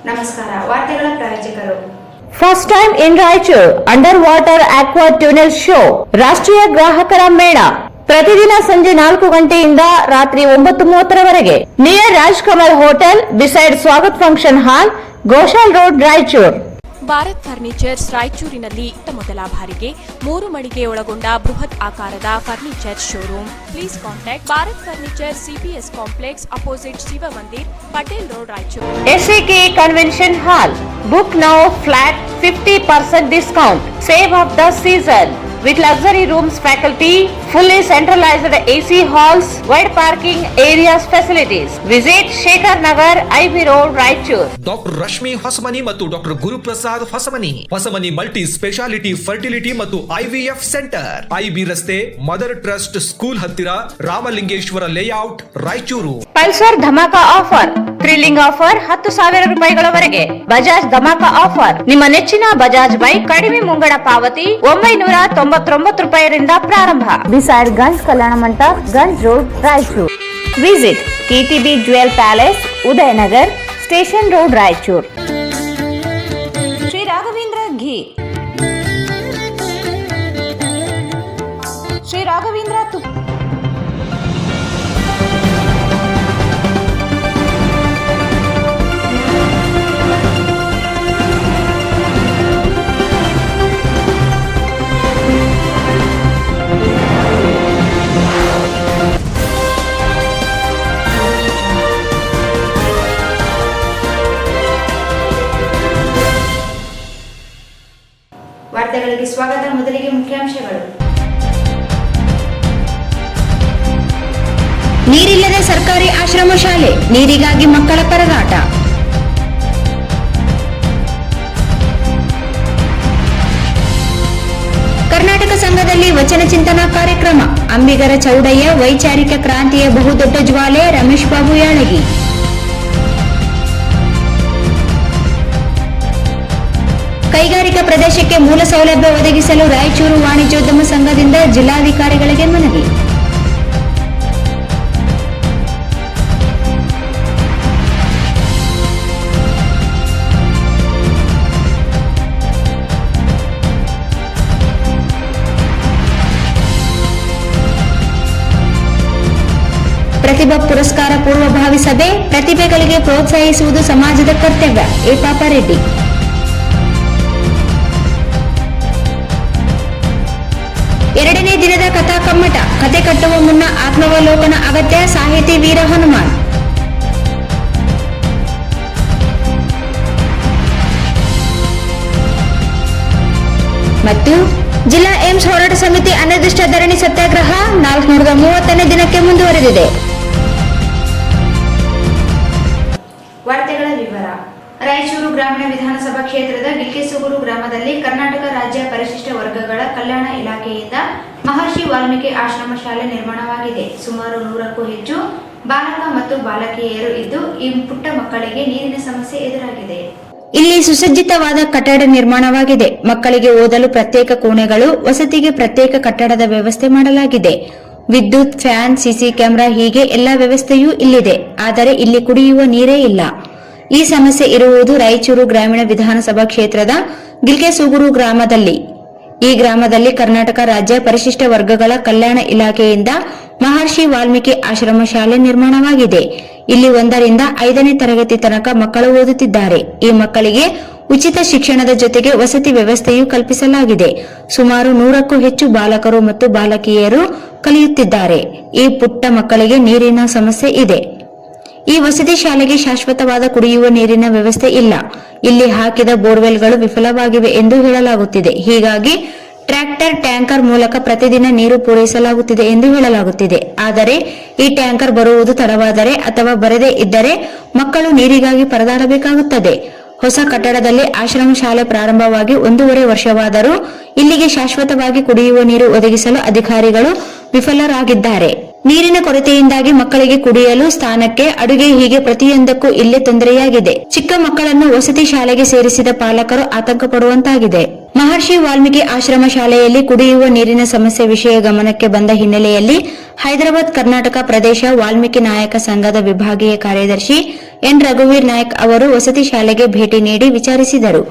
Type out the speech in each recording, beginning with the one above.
ನಮಸ್ಕಾರ. ವಾರ್ತೆಗಳ ಪ್ರಾಯೋಜಕರು. First time in Raichur under water aqua tunnel show ರಾಷ್ಟ್ರೀಯ ಗ್ರಾಹಕರ ಮೇಳ ಪ್ರತಿದಿನ ಸಂಜೆ 4 ಗಂಟೆಯಿಂದ ರಾತ್ರಿ 9:30 near Raj Kamal hotel beside Swagat function hall, Goshal road, Raichur. Bharat furnitures ರಾಯಚೂರಿನಲ್ಲಿ ಮೊದಲ ಬಾರಿಗೆ 3 ಮಳಿಗೆ ಒಳಗೊಂಡ ಬೃಹತ್ ಆಕಾರದ furniture showroom. Please contact Bharat furniture, CPS complex, opposite Shiva Mandir, Patel road, Raichur. SAK convention hall. Book now flat 50% discount. Save of the season. With luxury rooms, faculty, fully centralized AC halls, wide parking areas, facilities. Visit Shekhar Nagar, IB Road, Raichur. Doctor Rashmi Hosamani ಮತ್ತು doctor Guruprasad Hosamani multi speciality fertility ಮತ್ತು IVF centre, IB ರಸ್ತೆ, mother trust school ಹತ್ತಿರ, Ramalingeshwara layout, Raichur. Pulsar ಧಮಾಕ offer. Thrilling offer 10,000 ರೂಪಾಯಿಗಳವರೆಗೆ. ಬಜಾಜ್ ಧಮಾಕ offer. ನಿಮ್ಮ ನೆಚ್ಚಿನ Bajaj bike ಕಡಿಮೆ ಮುಂಗಡ ಪಾವತಿ 999 ರೂಪಾಯಿರಿಂದ ಪ್ರಾರಂಭ. ಬಿಸೈಡ್ ಗಂಜ್ ಕಲ್ಯಾಣ ಮಂಟಪ, Ganj road, Raichur. Visit KTB jewel palace, Udayanagar, station road, Raichur. Shri Raghavendra ghee. Shri Raghavendra ತುಪ್ಪ. ವಾರ್ತೆಗಳಿಗೆ ಸ್ವಾಗತ. ಮೊದಲಿಗೆ ಮುಖ್ಯಾಂಶಗಳು. ನೀರಿಲ್ಲದ ಸರ್ಕಾರಿ ಆಶ್ರಮ ಶಾಲೆ, ನೀರಿಗಾಗಿ ಮಕ್ಕಳ ಪರದಾಟ. ಕರ್ನಾಟಕ ಸಂಘದಲ್ಲಿ ವಚನ ಚಿಂತನಾ ಕಾರ್ಯಕ್ರಮ. ಅಂಬಿಗರ ಚೌಡಯ್ಯ ವೈಚಾರಿಕ ಕ್ರಾಂತಿಯ ಬಹುದೊಡ್ಡ ಜ್ವಾಲೆ, ರಮೇಶ್ ಬಾಬು ಯಾಳಗಿ. ಕೈಗಾರಿಕಾ ಪ್ರದೇಶಕ್ಕೆ ಮೂಲ ಸೌಲಭ್ಯ ಒದಗಿಸಲು ರಾಯಚೂರು ವಾಣಿಜ್ಯೋದ್ಯಮ ಸಂಘದಿಂದ ಜಿಲ್ಲಾಧಿಕಾರಿಗಳಿಗೆ ಮನವಿ. ಪ್ರತಿಭಾ ಪುರಸ್ಕಾರ ಪೂರ್ವಭಾವಿ ಸಭೆ. ಪ್ರತಿಭೆಗಳಿಗೆ ಪ್ರೋತ್ಸಾಹಿಸುವುದು ಸಮಾಜದ ಕರ್ತವ್ಯ. ಎ ಪಾಪಾರೆಡ್ಡಿ. ಎರಡನೇ ದಿನದ ಕಥಾ ಕಮ್ಮಟ. ಕತೆ ಕಟ್ಟುವ ಮುನ್ನ ಆತ್ಮಾವಲೋಕನ ಅಗತ್ಯ. ಸಾಹಿತಿ ವೀರ ಹನುಮಾನ್. ಮತ್ತು ಜಿಲ್ಲಾ ಏಮ್ಸ್ ಹೋರಾಟ ಸಮಿತಿ ಅನಿರ್ದಿಷ್ಟ ಧರಣಿ ಸತ್ಯಾಗ್ರಹ 430ನೇ ದಿನಕ್ಕೆ ಮುಂದುವರೆದಿದೆ. ವಾರ್ತೆಗಳ ವಿವರ. ರಾಯಚೂರು ಗ್ರಾಮೀಣ ವಿಧಾನಸಭಾ ಕ್ಷೇತ್ರದ ಗಿಲ್ಕೆಸೂಗೂರು ಗ್ರಾಮದಲ್ಲಿ ಕರ್ನಾಟಕ ರಾಜ್ಯ ಪರಿಶಿಷ್ಟ ವರ್ಗಗಳ ಕಲ್ಯಾಣ ಇಲಾಖೆಯಿಂದ ಮಹರ್ಷಿ ವಾಲ್ಮೀಕಿ ಆಶ್ರಮ ಶಾಲೆ ನಿರ್ಮಾಣವಾಗಿದೆ. ಸುಮಾರು 100ಕ್ಕೂ ಹೆಚ್ಚು ಬಾಲಕ ಮತ್ತು ಬಾಲಕಿಯರು ಇದ್ದು ಈ ಪುಟ್ಟ ಮಕ್ಕಳಿಗೆ ನೀರಿನ ಸಮಸ್ಯೆ ಎದುರಾಗಿದೆ. ಇಲ್ಲಿ ಸುಸಜ್ಜಿತವಾದ ಕಟ್ಟಡ ನಿರ್ಮಾಣವಾಗಿದೆ. ಮಕ್ಕಳಿಗೆ ಓದಲು ಪ್ರತ್ಯೇಕ ಕೋಣೆಗಳು, ವಸತಿಗೆ ಪ್ರತ್ಯೇಕ ಕಟ್ಟಡದ ವ್ಯವಸ್ಥೆ ಮಾಡಲಾಗಿದೆ. ವಿದ್ಯುತ್, ಫ್ಯಾನ್, ಸಿಸಿ ಕ್ಯಾಮೆರಾ ಹೀಗೆ ಎಲ್ಲಾ ವ್ಯವಸ್ಥೆಯೂ ಇಲ್ಲಿದೆ. ಆದರೆ ಇಲ್ಲಿ ಕುಡಿಯುವ ನೀರೇ ಇಲ್ಲ. ಈ ಸಮಸ್ಯೆ ಇರುವುದು ರಾಯಚೂರು ಗ್ರಾಮೀಣ ವಿಧಾನಸಭಾ ಕ್ಷೇತ್ರದ ಗಿಲ್ಕೆಸೂಗೂರು ಗ್ರಾಮದಲ್ಲಿ. ಈ ಗ್ರಾಮದಲ್ಲಿ ಕರ್ನಾಟಕ ರಾಜ್ಯ ಪರಿಶಿಷ್ಟ ವರ್ಗಗಳ ಕಲ್ಯಾಣ ಇಲಾಖೆಯಿಂದ ಮಹರ್ಷಿ ವಾಲ್ಮೀಕಿ ಆಶ್ರಮ ಶಾಲೆ ನಿರ್ಮಾಣವಾಗಿದೆ. ಇಲ್ಲಿ 1ರಿಂದ 5ನೇ ತರಗತಿ ತನಕ ಮಕ್ಕಳು ಓದುತ್ತಿದ್ದಾರೆ. ಈ ಮಕ್ಕಳಿಗೆ ಉಚಿತ ಶಿಕ್ಷಣದ ಜೊತೆಗೆ ವಸತಿ ವ್ಯವಸ್ಥೆಯೂ ಕಲ್ಪಿಸಲಾಗಿದೆ. ಸುಮಾರು 100ಕ್ಕೂ ಹೆಚ್ಚು ಬಾಲಕರು ಮತ್ತು ಬಾಲಕಿಯರು ಕಲಿಯುತ್ತಿದ್ದಾರೆ. ಈ ಪುಟ್ಟ ಮಕ್ಕಳಿಗೆ ನೀರಿನ ಸಮಸ್ಯೆ ಇದೆ. ಈ ವಸತಿ ಶಾಲೆಗೆ ಶಾಶ್ವತವಾದ ಕುಡಿಯುವ ನೀರಿನ ವ್ಯವಸ್ಥೆ ಇಲ್ಲ. ಇಲ್ಲಿ ಹಾಕಿದ ಬೋರ್ವೆಲ್ಗಳು ವಿಫಲವಾಗಿವೆ ಎಂದು ಹೇಳಲಾಗುತ್ತಿದೆ. ಹೀಗಾಗಿ ಟ್ರ್ಯಾಕ್ಟರ್, ಟ್ಯಾಂಕರ್ ಮೂಲಕ ಪ್ರತಿದಿನ ನೀರು ಪೂರೈಸಲಾಗುತ್ತಿದೆ ಎಂದು ಹೇಳಲಾಗುತ್ತಿದೆ. ಆದರೆ ಈ ಟ್ಯಾಂಕರ್ ಬರುವುದು ತಡವಾದರೆ ಅಥವಾ ಬರದೇ ಇದ್ದರೆ ಮಕ್ಕಳು ನೀರಿಗಾಗಿ ಪರದಾಡಬೇಕಾಗುತ್ತದೆ. ಹೊಸ ಕಟ್ಟಡದಲ್ಲಿ ಆಶ್ರಮ ಶಾಲೆ ಪ್ರಾರಂಭವಾಗಿ 1.5 ವರ್ಷವಾದರೂ ಇಲ್ಲಿಗೆ ಶಾಶ್ವತವಾಗಿ ಕುಡಿಯುವ ನೀರು ಒದಗಿಸಲು ಅಧಿಕಾರಿಗಳು ವಿಫಲರಾಗಿದ್ದಾರೆ. ನೀರಿನ ಕೊರತೆಯಿಂದಾಗಿ ಮಕ್ಕಳಿಗೆ ಕುಡಿಯಲು, ಸ್ನಾನಕ್ಕೆ, ಅಡುಗೆ ಹೀಗೆ ಪ್ರತಿಯೊಂದಕ್ಕೂ ಇಲ್ಲೇ ತೊಂದರೆಯಾಗಿದೆ. ಚಿಕ್ಕ ಮಕ್ಕಳನ್ನು ವಸತಿ ಶಾಲೆಗೆ ಸೇರಿಸಿದ ಪಾಲಕರು ಆತಂಕ ಪಡುವಂತಾಗಿದೆ. ಮಹರ್ಷಿ ವಾಲ್ಮೀಕಿ ಆಶ್ರಮ ಶಾಲೆಯಲ್ಲಿ ಕುಡಿಯುವ ನೀರಿನ ಸಮಸ್ಯೆ ವಿಷಯ ಗಮನಕ್ಕೆ ಬಂದ ಹಿನ್ನೆಲೆಯಲ್ಲಿ ಹೈದರಾಬಾದ್ ಕರ್ನಾಟಕ ಪ್ರದೇಶ ವಾಲ್ಮೀಕಿ ನಾಯಕ ಸಂಘದ ವಿಭಾಗೀಯ ಕಾರ್ಯದರ್ಶಿ ಎನ್ ರಘುವೀರ್ ನಾಯಕ್ ಅವರು ವಸತಿ ಶಾಲೆಗೆ ಭೇಟಿ ನೀಡಿ ವಿಚಾರಿಸಿದರು.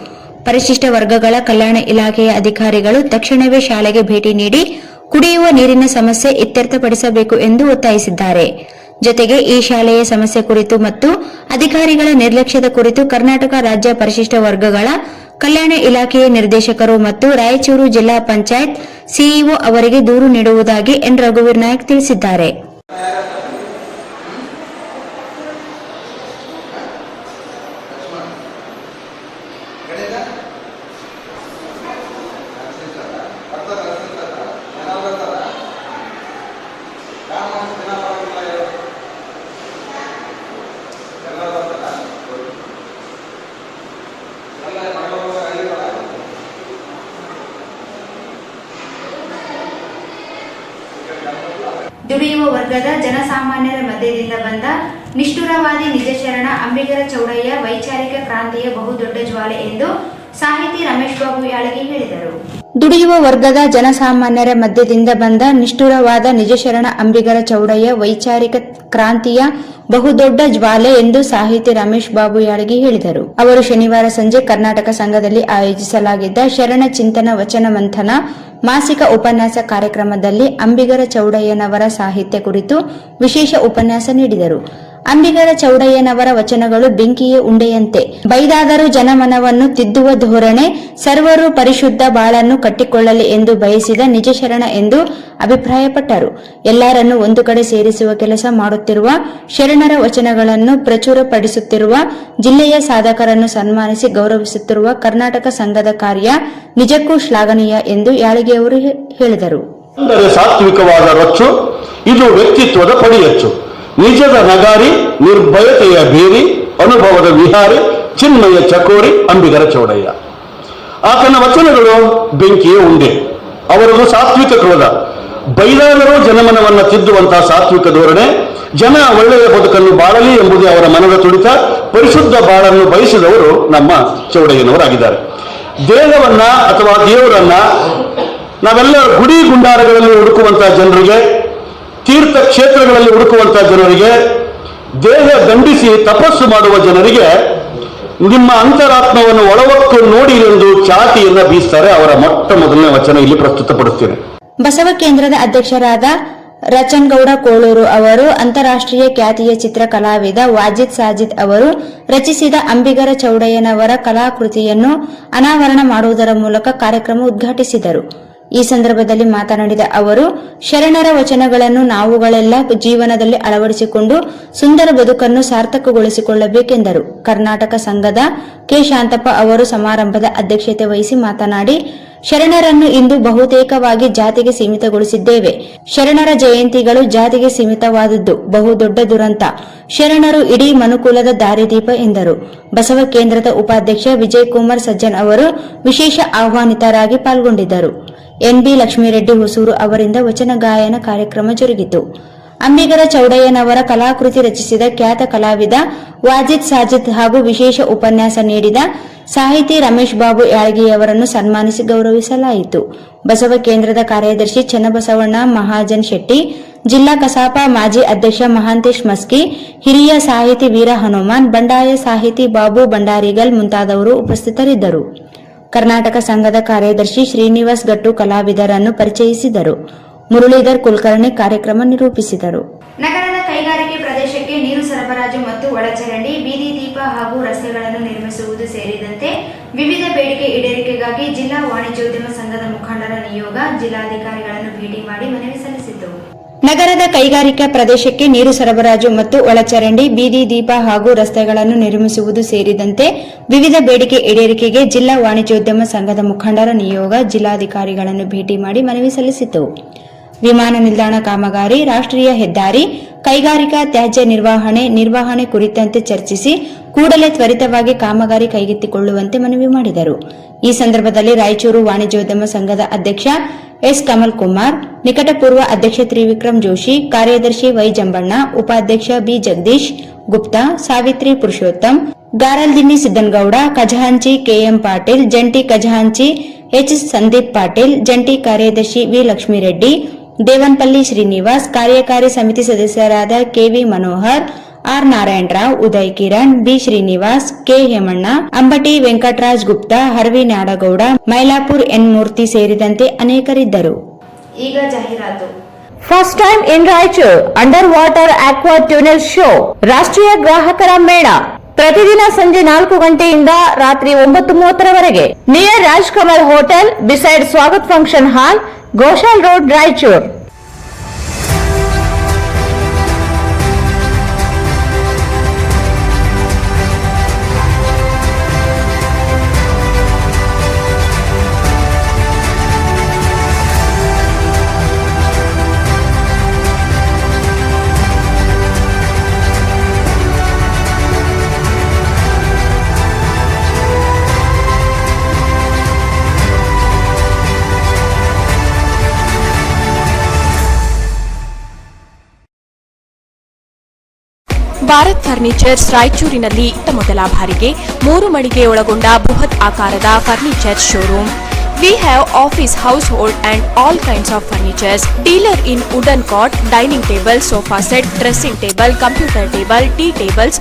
ಪರಿಶಿಷ್ಟ ವರ್ಗಗಳ ಕಲ್ಯಾಣ ಇಲಾಖೆಯ ಅಧಿಕಾರಿಗಳು ತಕ್ಷಣವೇ ಶಾಲೆಗೆ ಭೇಟಿ ನೀಡಿ ಕುಡಿಯುವ ನೀರಿನ ಸಮಸ್ಯೆ ಇತ್ಯರ್ಥಪಡಿಸಬೇಕು ಎಂದು ಒತ್ತಾಯಿಸಿದ್ದಾರೆ. ಜೊತೆಗೆ ಈ ಶಾಲೆಯ ಸಮಸ್ಯೆ ಕುರಿತು ಮತ್ತು ಅಧಿಕಾರಿಗಳ ನಿರ್ಲಕ್ಷ್ಯದ ಕುರಿತು ಕರ್ನಾಟಕ ರಾಜ್ಯ ಪರಿಶಿಷ್ಟ ವರ್ಗಗಳ ಕಲ್ಯಾಣ ಇಲಾಖೆಯ ನಿರ್ದೇಶಕರು ಮತ್ತು ರಾಯಚೂರು ಜಿಲ್ಲಾ ಪಂಚಾಯತ್ ಸಿಇಒ ಅವರಿಗೆ ದೂರು ನೀಡುವುದಾಗಿ ಎನ್ ರಘುವೀರ್ ನಾಯಕ್ ತಿಳಿಸಿದ್ದಾರೆ. ದುಡಿಯುವ ವರ್ಗದ ಜನಸಾಮಾನ್ಯರ ಮಧ್ಯದಿಂದ ಬಂದ ನಿಷ್ಠುರವಾದಿ ನಿಜಶರಣ ಅಂಬಿಗರ ಚೌಡಯ್ಯ ವೈಚಾರಿಕ ಕ್ರಾಂತಿಯ ಬಹುದೊಡ್ಡ ಜ್ವಾಲೆ ಎಂದು ಸಾಹಿತಿ ರಮೇಶ್ ಬಾಬು ಯಾಳಗಿ ಹೇಳಿದರು. ದುಡಿಯುವ ವರ್ಗದ ಜನಸಾಮಾನ್ಯರ ಮಧ್ಯದಿಂದ ಬಂದ ನಿಷ್ಠುರವಾದ ನಿಜಶರಣ ಅಂಬಿಗರ ಚೌಡಯ್ಯ ವೈಚಾರಿಕ ಕ್ರಾಂತಿಯ ಬಹುದೊಡ್ಡ ಜ್ವಾಲೆ ಎಂದು ಸಾಹಿತಿ ರಮೇಶ್ ಬಾಬು ಯಾಳಗಿ ಹೇಳಿದರು. ಅವರು ಶನಿವಾರ ಸಂಜೆ ಕರ್ನಾಟಕ ಸಂಘದಲ್ಲಿ ಆಯೋಜಿಸಲಾಗಿದ್ದ ಶರಣ ಚಿಂತನ ವಚನ ಮಂಥನ ಮಾಸಿಕ ಉಪನ್ಯಾಸ ಕಾರ್ಯಕ್ರಮದಲ್ಲಿ ಅಂಬಿಗರ ಚೌಡಯ್ಯನವರ ಸಾಹಿತ್ಯ ಕುರಿತು ವಿಶೇಷ ಉಪನ್ಯಾಸ ನೀಡಿದರು. ಅಂಬಿಗರ ಚೌಡಯ್ಯನವರ ವಚನಗಳು ಬೆಂಕಿಯ ಉಂಡೆಯಂತೆ, ಬೈದಾದರೂ ಜನಮನವನ್ನು ತಿದ್ದುವ ಧೋರಣೆ, ಸರ್ವರು ಪರಿಶುದ್ಧ ಬಾಳನ್ನು ಕಟ್ಟಿಕೊಳ್ಳಲಿ ಎಂದು ಬಯಸಿದ ನಿಜಶರಣ ಎಂದು ಅಭಿಪ್ರಾಯಪಟ್ಟರು. ಎಲ್ಲರನ್ನೂ ಒಂದು ಕಡೆ ಸೇರಿಸುವ ಕೆಲಸ ಮಾಡುತ್ತಿರುವ, ಶರಣರ ವಚನಗಳನ್ನು ಪ್ರಚುರಪಡಿಸುತ್ತಿರುವ, ಜಿಲ್ಲೆಯ ಸಾಧಕರನ್ನು ಸನ್ಮಾನಿಸಿ ಗೌರವಿಸುತ್ತಿರುವ ಕರ್ನಾಟಕ ಸಂಘದ ಕಾರ್ಯ ನಿಜಕ್ಕೂ ಶ್ಲಾಘನೀಯ ಎಂದು ಯಾಳಗಿಯವರು ಹೇಳಿದರು. ಸಾತ್ವಿಕವಾದ ರೊಚ್ಚು, ಇದು ವ್ಯಕ್ತಿತ್ವದ ಪಡಿಯಚ್ಚು, ನಿಜದ ನಗಾರಿ, ನಿರ್ಭಯತೆಯ ಬೇರಿ, ಅನುಭವದ ವಿಹಾರಿ, ಚಿನ್ಮಯ ಚಕೋರಿ ಅಂಬಿಗರ ಚೌಡಯ್ಯ. ಆತನ ವಚನಗಳು ಬೆಂಕಿಯ ಉಂಡೆ. ಅವರದು ಸಾತ್ವಿಕ ಕ್ರೋಧ, ಬೈದಾದರೂ ಜನಮನವನ್ನು ತಿದ್ದುವಂತಹ ಸಾತ್ವಿಕ ಧೋರಣೆ, ಜನ ಒಳ್ಳೆಯ ಬದುಕನ್ನು ಬಾಳಲಿ ಎಂಬುದೇ ಅವರ ಮನದ ತುಡಿತ. ಪರಿಶುದ್ಧ ಬಾಳನ್ನು ಬಯಸಿದವರು ನಮ್ಮ ಚೌಡಯ್ಯನವರಾಗಿದ್ದಾರೆ. ದೇಹವನ್ನ ಅಥವಾ ದೇವರನ್ನ ನಾವೆಲ್ಲ ಗುಡಿ ಗುಂಡಾರಗಳಲ್ಲಿ ಹುಡುಕುವಂತಹ ಜನರಿಗೆ, ತೀರ್ಥ ಕ್ಷೇತ್ರಗಳಲ್ಲಿ ಹುಡುಕುವಂತಹ ಜನರಿಗೆ, ದೇಹ ದಂಡಿಸಿ ತಪಸ್ಸು ಮಾಡುವ ಜನರಿಗೆ ನಿಮ್ಮ ಅಂತರಾತ್ಮವನ್ನು ಒಳವೊಟ್ಟು ನೋಡಿ ಎಂದು ಚಾತಿಯನ್ನ ಬೀಸ್ತಾರೆ. ಅವರ ಮೊಟ್ಟ ಮೊದಲನೇ ವಚನ ಇಲ್ಲಿ ಪ್ರಸ್ತುತಪಡುತ್ತೇನೆ. ಬಸವ ಕೇಂದ್ರದ ಅಧ್ಯಕ್ಷರಾದ ರಚನ್ಗೌಡ ಕೋಳೂರು ಅವರು ಅಂತಾರಾಷ್ಟ್ರೀಯ ಖ್ಯಾತಿಯ ಚಿತ್ರ ಕಲಾವಿದ ವಾಜಿದ್ ಸಾಜಿದ್ ಅವರು ರಚಿಸಿದ ಅಂಬಿಗರ ಚೌಡಯ್ಯನವರ ಕಲಾಕೃತಿಯನ್ನು ಅನಾವರಣ ಮಾಡುವುದರ ಮೂಲಕ ಕಾರ್ಯಕ್ರಮ ಉದ್ಘಾಟಿಸಿದರು. ಈ ಸಂದರ್ಭದಲ್ಲಿ ಮಾತನಾಡಿದ ಅವರು, ಶರಣರ ವಚನಗಳನ್ನು ನಾವುಗಳೆಲ್ಲ ಜೀವನದಲ್ಲಿ ಅಳವಡಿಸಿಕೊಂಡು ಸುಂದರ ಬದುಕನ್ನು ಸಾರ್ಥಕಗೊಳಿಸಿಕೊಳ್ಳಬೇಕೆಂದರು. ಕರ್ನಾಟಕ ಸಂಘದ ಕೆ ಶಾಂತಪ್ಪ ಅವರು ಸಮಾರಂಭದ ಅಧ್ಯಕ್ಷತೆ ವಹಿಸಿ ಮಾತನಾಡಿ, ಶರಣರನ್ನು ಇಂದು ಬಹುತೇಕವಾಗಿ ಜಾತಿಗೆ ಸೀಮಿತಗೊಳಿಸಿದ್ದೇವೆ. ಶರಣರ ಜಯಂತಿಗಳು ಜಾತಿಗೆ ಸೀಮಿತವಾದದ್ದು ಬಹುದೊಡ್ಡ ದುರಂತ. ಶರಣರು ಇಡೀ ಮನುಕುಲದ ದಾರಿದೀಪ ಎಂದರು. ಬಸವ ಕೇಂದ್ರದ ಉಪಾಧ್ಯಕ್ಷ ವಿಜಯಕುಮಾರ್ ಸಜ್ಜನ್ ಅವರು ವಿಶೇಷ ಆಹ್ವಾನಿತರಾಗಿ ಪಾಲ್ಗೊಂಡಿದ್ದರು. ಎನ್ಬಿ ಲಕ್ಷ್ಮೀರೆಡ್ಡಿ ಹೊಸೂರು ಅವರಿಂದ ವಚನ ಗಾಯನ ಕಾರ್ಯಕ್ರಮ ಜರುಗಿತು. ಅಂಬಿಗರ ಚೌಡಯ್ಯನವರ ಕಲಾಕೃತಿ ರಚಿಸಿದ ಖ್ಯಾತ ಕಲಾವಿದ ವಾಜಿದ್ ಸಾಜಿದ್ ಹಾಗೂ ವಿಶೇಷ ಉಪನ್ಯಾಸ ನೀಡಿದ ಸಾಹಿತಿ ರಮೇಶ್ ಬಾಬು ಯಾಳಗಿಯವರನ್ನು ಸನ್ಮಾನಿಸಿ ಗೌರವಿಸಲಾಯಿತು. ಬಸವ ಕೇಂದ್ರದ ಕಾರ್ಯದರ್ಶಿ ಚನ್ನಬಸವಣ್ಣ ಮಹಾಜನ್ ಶೆಟ್ಟಿ, ಜಿಲ್ಲಾ ಕಸಾಪ ಮಾಜಿ ಅಧ್ಯಕ್ಷ ಮಹಾಂತೇಶ್ ಮಸ್ಕಿ, ಹಿರಿಯ ಸಾಹಿತಿ ವೀರ ಹನುಮಾನ್, ಬಂಡಾಯ ಸಾಹಿತಿ ಬಾಬು ಭಂಡಾರಿಗಲ್ ಮುಂತಾದವರು ಉಪಸ್ಥಿತರಿದ್ದರು. ಕರ್ನಾಟಕ ಸಂಘದ ಕಾರ್ಯದರ್ಶಿ ಶ್ರೀನಿವಾಸ್ ಗಟ್ಟು ಕಲಾವಿದರನ್ನು ಪರಿಚಯಿಸಿದರು. ಮುರಳೀಧರ್ ಕುಲಕರ್ಣಿ ಕಾರ್ಯಕ್ರಮ ನಿರೂಪಿಸಿದರು. ನಗರದ ಕೈಗಾರಿಕೆ ಪ್ರದೇಶಕ್ಕೆ ನೀರು ಸರಬರಾಜು ಮತ್ತು ಒಳಚರಂಡಿ, ಬೀದಿ ದೀಪ ಹಾಗೂ ರಸ್ತೆಗಳನ್ನು ನಿರ್ಮಿಸುವುದು ಸೇರಿದಂತೆ ವಿವಿಧ ಬೇಡಿಕೆ ಈಡೇರಿಕೆಗಾಗಿ ಜಿಲ್ಲಾ ವಾಣಿಜ್ಯೋದ್ಯಮ ಸಂಘದ ಮುಖಂಡರ ನಿಯೋಗ ಜಿಲ್ಲಾಧಿಕಾರಿಗಳನ್ನು ಭೇಟಿ ಮಾಡಿ ಮನವಿ ಸಲ್ಲಿಸಿತು. ನಗರದ ಕೈಗಾರಿಕಾ ಪ್ರದೇಶಕ್ಕೆ ನೀರು ಸರಬರಾಜು ಮತ್ತು ಒಳಚರಂಡಿ, ಬೀದಿ ದೀಪ ಹಾಗೂ ರಸ್ತೆಗಳನ್ನು ನಿರ್ಮಿಸುವುದು ಸೇರಿದಂತೆ ವಿವಿಧ ಬೇಡಿಕೆ ಈಡೇರಿಕೆಗೆ ಜಿಲ್ಲಾ ವಾಣಿಜ್ಯೋದ್ಯಮ ಸಂಘದ ಮುಖಂಡರ ನಿಯೋಗ ಜಿಲ್ಲಾಧಿಕಾರಿಗಳನ್ನು ಭೇಟಿ ಮಾಡಿ ಮನವಿ ಸಲ್ಲಿಸಿತು. ವಿಮಾನ ನಿಲ್ದಾಣ ಕಾಮಗಾರಿ, ರಾಷ್ಟ್ರೀಯ ಹೆದ್ದಾರಿ, ಕೈಗಾರಿಕಾ ತ್ಯಾಜ್ಯ ನಿರ್ವಹಣೆ ಕುರಿತಂತೆ ಚರ್ಚಿಸಿ ಕೂಡಲೇ ತ್ವರಿತವಾಗಿ ಕಾಮಗಾರಿ ಕೈಗೆತ್ತಿಕೊಳ್ಳುವಂತೆ ಮನವಿ ಮಾಡಿದರು. ಈ ಸಂದರ್ಭದಲ್ಲಿ ರಾಯಚೂರು ವಾಣಿಜ್ಯೋದ್ಯಮ ಸಂಘದ ಅಧ್ಯಕ್ಷ ಎಸ್ ಕಮಲ್ ಕುಮಾರ್, ನಿಕಟಪೂರ್ವ ಅಧ್ಯಕ್ಷ ತ್ರಿವಿಕ್ರಮ್ ಜೋಶಿ, ಕಾರ್ಯದರ್ಶಿ ವೈ ಜಂಬಣ್ಣ, ಉಪಾಧ್ಯಕ್ಷ ಬಿ ಜಗದೀಶ್ ಗುಪ್ತಾ, ಸಾವಿತ್ರಿ ಪುರುಷೋತ್ತಮ್, ಗಾರಲ್ದಿನ್ನಿ ಸಿದ್ದನಗೌಡ, ಖಜಾಂಚಿ ಕೆಎಂ ಪಾಟೀಲ್, ಜಂಟಿ ಖಜಾಂಚಿ ಎಚ್ ಸಂದೀಪ್ ಪಾಟೀಲ್, ಜಂಟಿ ಕಾರ್ಯದರ್ಶಿ ವಿ ಲಕ್ಷ್ಮೀರೆಡ್ಡಿ, ದೇವನ್ಪಲ್ಲಿ ಶ್ರೀನಿವಾಸ್, ಕಾರ್ಯಕಾರಿ ಸಮಿತಿ ಸದಸ್ಯರಾದ KV Manohar, R Narayanarao, Uday Kiran, B Srinivas, K Hemanna, Ambati Venkataraj Gupta, Haravi Nadagouda, Mylapur N Murthy ಸೇರಿದಂತೆ ಅನೇಕರಿದ್ದರು. ಈಗ ಜಾಹೀರಾತು. First time in Raichur under water aqua tunnel show ರಾಷ್ಟ್ರೀಯ ಗ್ರಾಹಕರ ಮೇಳ ಪ್ರತಿದಿನ ಸಂಜೆ 4 ಗಂಟೆಯಿಂದ ರಾತ್ರಿ 9:30 near Raj Kamal hotel beside Swagat function hall, Goshal road, Raichur. Bharat furnitures ರಾಯಚೂರಿನಲ್ಲಿ ಮೊದಲ ಬಾರಿಗೆ 3 ಮಳಿಗೆ ಒಳಗೊಂಡ ಬೃಹತ್ ಆಕಾರದ furniture showroom. We have office, household and all kinds of furnitures. Dealer in wooden cot, dining table, sofa set, dressing table, computer table, tea tables,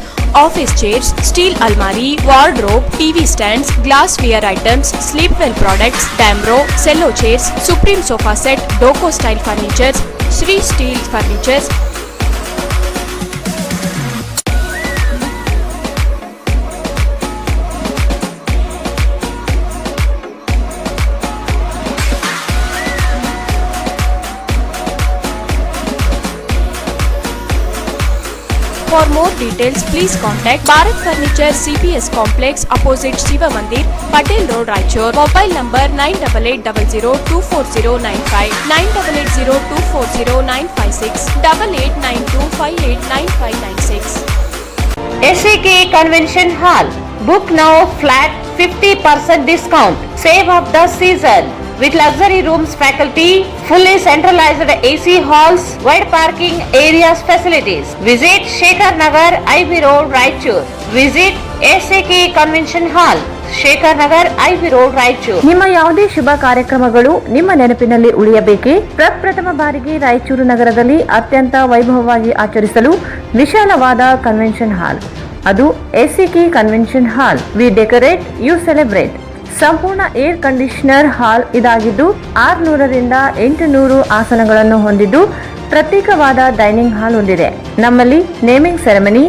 office chairs, steel almari, wardrobe, TV stands, glassware items, sleepwell products, Damro, cello chairs, Supreme sofa set, Doco style furnitures, Sri Steel furnitures. For more details, please contact Bharat Furniture CPS Complex opposite Shiva Mandir, Patel Road, Raichur. Mobile number 9880240959, 9880240956, 8892589596. SAK Convention Hall. Book now flat 50% discount. Save of the season. With luxury rooms, faculty, fully centralized AC halls, wide parking areas facilities. Visit Shekhar Nagar, IB Road, Raichur. Visit SAK Convention Hall, Shekhar Nagar, IB Road, Raichur. ನಿಮ್ಮ ಯಾವುದೇ ಶುಭ ಕಾರ್ಯಕ್ರಮಗಳು ನಿಮ್ಮ ನೆನಪಿನಲ್ಲಿ ಉಳಿಯಬೇಕೇ? ಪ್ರಪ್ರಥಮ ಬಾರಿಗೆ ರಾಯಚೂರು ನಗರದಲ್ಲಿ ಅತ್ಯಂತ ವೈಭವವಾಗಿ ಆಚರಿಸಲು ವಿಶಾಲವಾದ ಕನ್ವೆನ್ಷನ್ ಹಾಲ್, ಅದು SAK convention hall. We decorate, you celebrate. ಸಂಪೂರ್ಣ ಏರ್ ಕಂಡೀಷನರ್ ಹಾಲ್ ಇದಾಗಿದ್ದು 600 ರಿಂದ 800 ಆಸನಗಳನ್ನು ಹೊಂದಿದ್ದು ಪ್ರತ್ಯೇಕವಾದ ಡೈನಿಂಗ್ ಹಾಲ್ ಹೊಂದಿದೆ. ನಮ್ಮಲ್ಲಿ naming ceremony,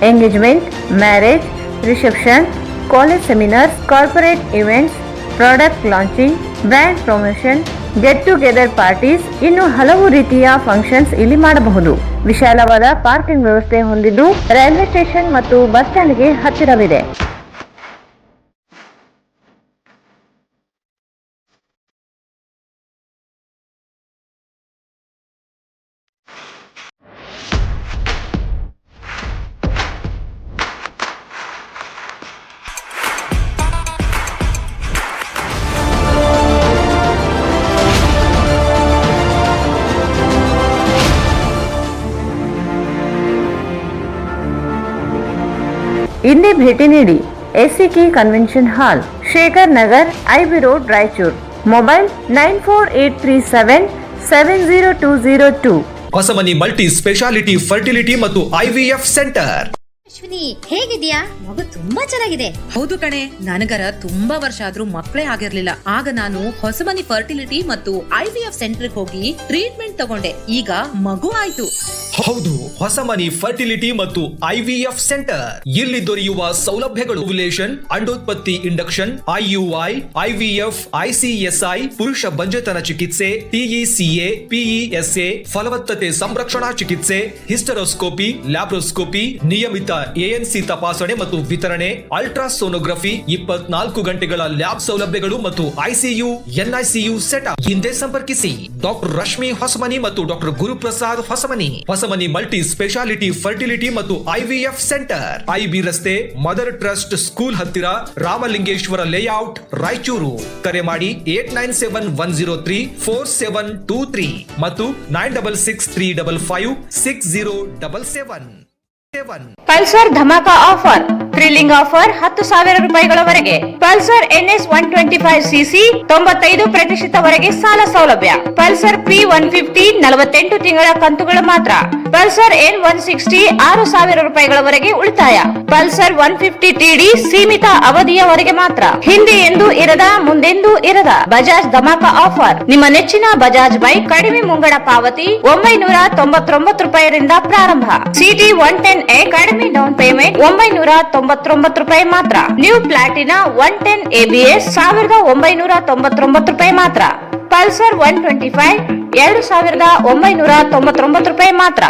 engagement, marriage, reception, college seminars, corporate events, product launching, brand promotion, get together parties, ಇನ್ನು ಹಲವು ರೀತಿಯ ಫಂಕ್ಷನ್ಸ್ ಇಲ್ಲಿ ಮಾಡಬಹುದು. ವಿಶಾಲವಾದ ಪಾರ್ಕಿಂಗ್ ವ್ಯವಸ್ಥೆ ಹೊಂದಿದ್ದು ರೈಲ್ವೆ ಸ್ಟೇಷನ್ ಮತ್ತು ಬಸ್ ಸ್ಟ್ಯಾಂಡ್ಗೆ ಹತ್ತಿರವಿದೆ. ಇಂದೇ ಭೇಟಿ ನೀಡಿ SAK ಕನ್ವೆನ್ಷನ್ ಹಾಲ್, Shekhar Nagar, IB road, Raichur. Mobile 9483770202. Hosamani multi speciality fertility ಮತ್ತು IVF ಸೆಂಟರ್. ಅಶ್ವಿನಿ ಹೇಗಿದ್ಯಾ? ಮಗು ತುಂಬಾ ಚೆನ್ನಾಗಿದೆ. ಹೌದು ಕಣೆ, ನನಗರ ತುಂಬಾ ವರ್ಷ ಆದ್ರೂ ಮಕ್ಕಳೇ ಆಗಿರ್ಲಿಲ್ಲ. ಆಗ ನಾನು ಹೊಸಮನಿ ಫರ್ಟಿಲಿಟಿ ಮತ್ತು IVF ಸೆಂಟರ್ ಹೋಗಿ ಟ್ರೀಟ್ಮೆಂಟ್ ತಗೊಂಡೆ. ಈಗ ಮಗು ಆಯ್ತು. ಹೌದು, ಹೊಸಮನಿ ಫರ್ಟಿಲಿಟಿ ಮತ್ತು IVF ಸೆಂಟರ್. ಇಲ್ಲಿ ದೊರೆಯುವ ಸೌಲಭ್ಯಗಳು: ಓವ್ಯುಲೇಷನ್, ಅಂಡೋತ್ಪತ್ತಿ, ಇಂಡಕ್ಷನ್, IUI, IVF, ICSI, ಪುರುಷ ಬಂಜೆತನ ಚಿಕಿತ್ಸೆ, TECA, PESA, ಫಲವತ್ತತೆ ಸಂರಕ್ಷಣಾ ಚಿಕಿತ್ಸೆ, ಹಿಸ್ಟರೋಸ್ಕೋಪಿ, ಲ್ಯಾಬ್ರೋಸ್ಕೋಪಿ, ನಿಯಮಿತ ANC ತಪಾಸಣೆ ಮತ್ತು ವಿತರಣೆ, ಅಲ್ಟ್ರಾಸೋನೋಗ್ರಫಿ, 24 ಗಂಟೆಗಳ ಲ್ಯಾಬ್ ಸೌಲಭ್ಯಗಳು ಮತ್ತು ICU, NICU ಸೆಟಪ್. ಹಿಂದೆ ಸಂಪರ್ಕಿಸಿ ಡಾಕ್ಟರ್ ರಶ್ಮಿ ಹೊಸಮನಿ ಮತ್ತು doctor Guruprasad Hosamani. Hosamani multi speciality fertility ಮತ್ತು IVF ಸೆಂಟರ್, IB ರಸ್ತೆ, ಮದರ್ ಟ್ರಸ್ಟ್ ಸ್ಕೂಲ್ ಹತ್ತಿರ, ರಾಮಲಿಂಗೇಶ್ವರ ಲೇಔಟ್, ರಾಯಚೂರು. ಕರೆ ಮಾಡಿ 8971034723 ಮತ್ತು 9663556077. ಪಲ್ಸರ್ ಧಮಾಕ ಆಫರ್, ಥ್ರಿಲ್ಲಿಂಗ್ ಆಫರ್ 10,000 ರೂಪಾಯಿಗಳವರೆಗೆ. ಪಲ್ಸರ್ NS 125cc 95% ಸಾಲ ಸೌಲಭ್ಯ. ಪಲ್ಸರ್ P150 48 ತಿಂಗಳ ಕಂತುಗಳು ಮಾತ್ರ. ಪಲ್ಸರ್ N160 6,000 ರೂಪಾಯಿಗಳವರೆಗೆ ಉಳಿತಾಯ. ಪಲ್ಸರ್ 150 TD ಸೀಮಿತ ಅವಧಿಯವರೆಗೆ ಮಾತ್ರ. ಹಿಂದೆ ಎಂದೂ ಇರದ, ಮುಂದೆಂದೂ ಇರದ ಬಜಾಜ್ ಧಮಾಕ ಆಫರ್. ನಿಮ್ಮ ನೆಚ್ಚಿನ ಬಜಾಜ್ ಬೈಕ್ ಕಡಿಮೆ ಮುಂಗಡ ಪಾವತಿ 999 ರೂಪಾಯಿರಿಂದ ಪ್ರಾರಂಭ. ಸಿಟಿ 110A ಕಡಿಮೆ ಡೌನ್ ಪೇಮೆಂಟ್ 999 ರೂಪಾಯಿ ಮಾತ್ರ. ನ್ಯೂ ಪ್ಲಾಟಿನಾ 110 ABS 1999 ರೂಪಾಯಿ ಮಾತ್ರ. ಪಲ್ಸರ್ 125 2,999 ರೂಪಾಯಿ ಮಾತ್ರ.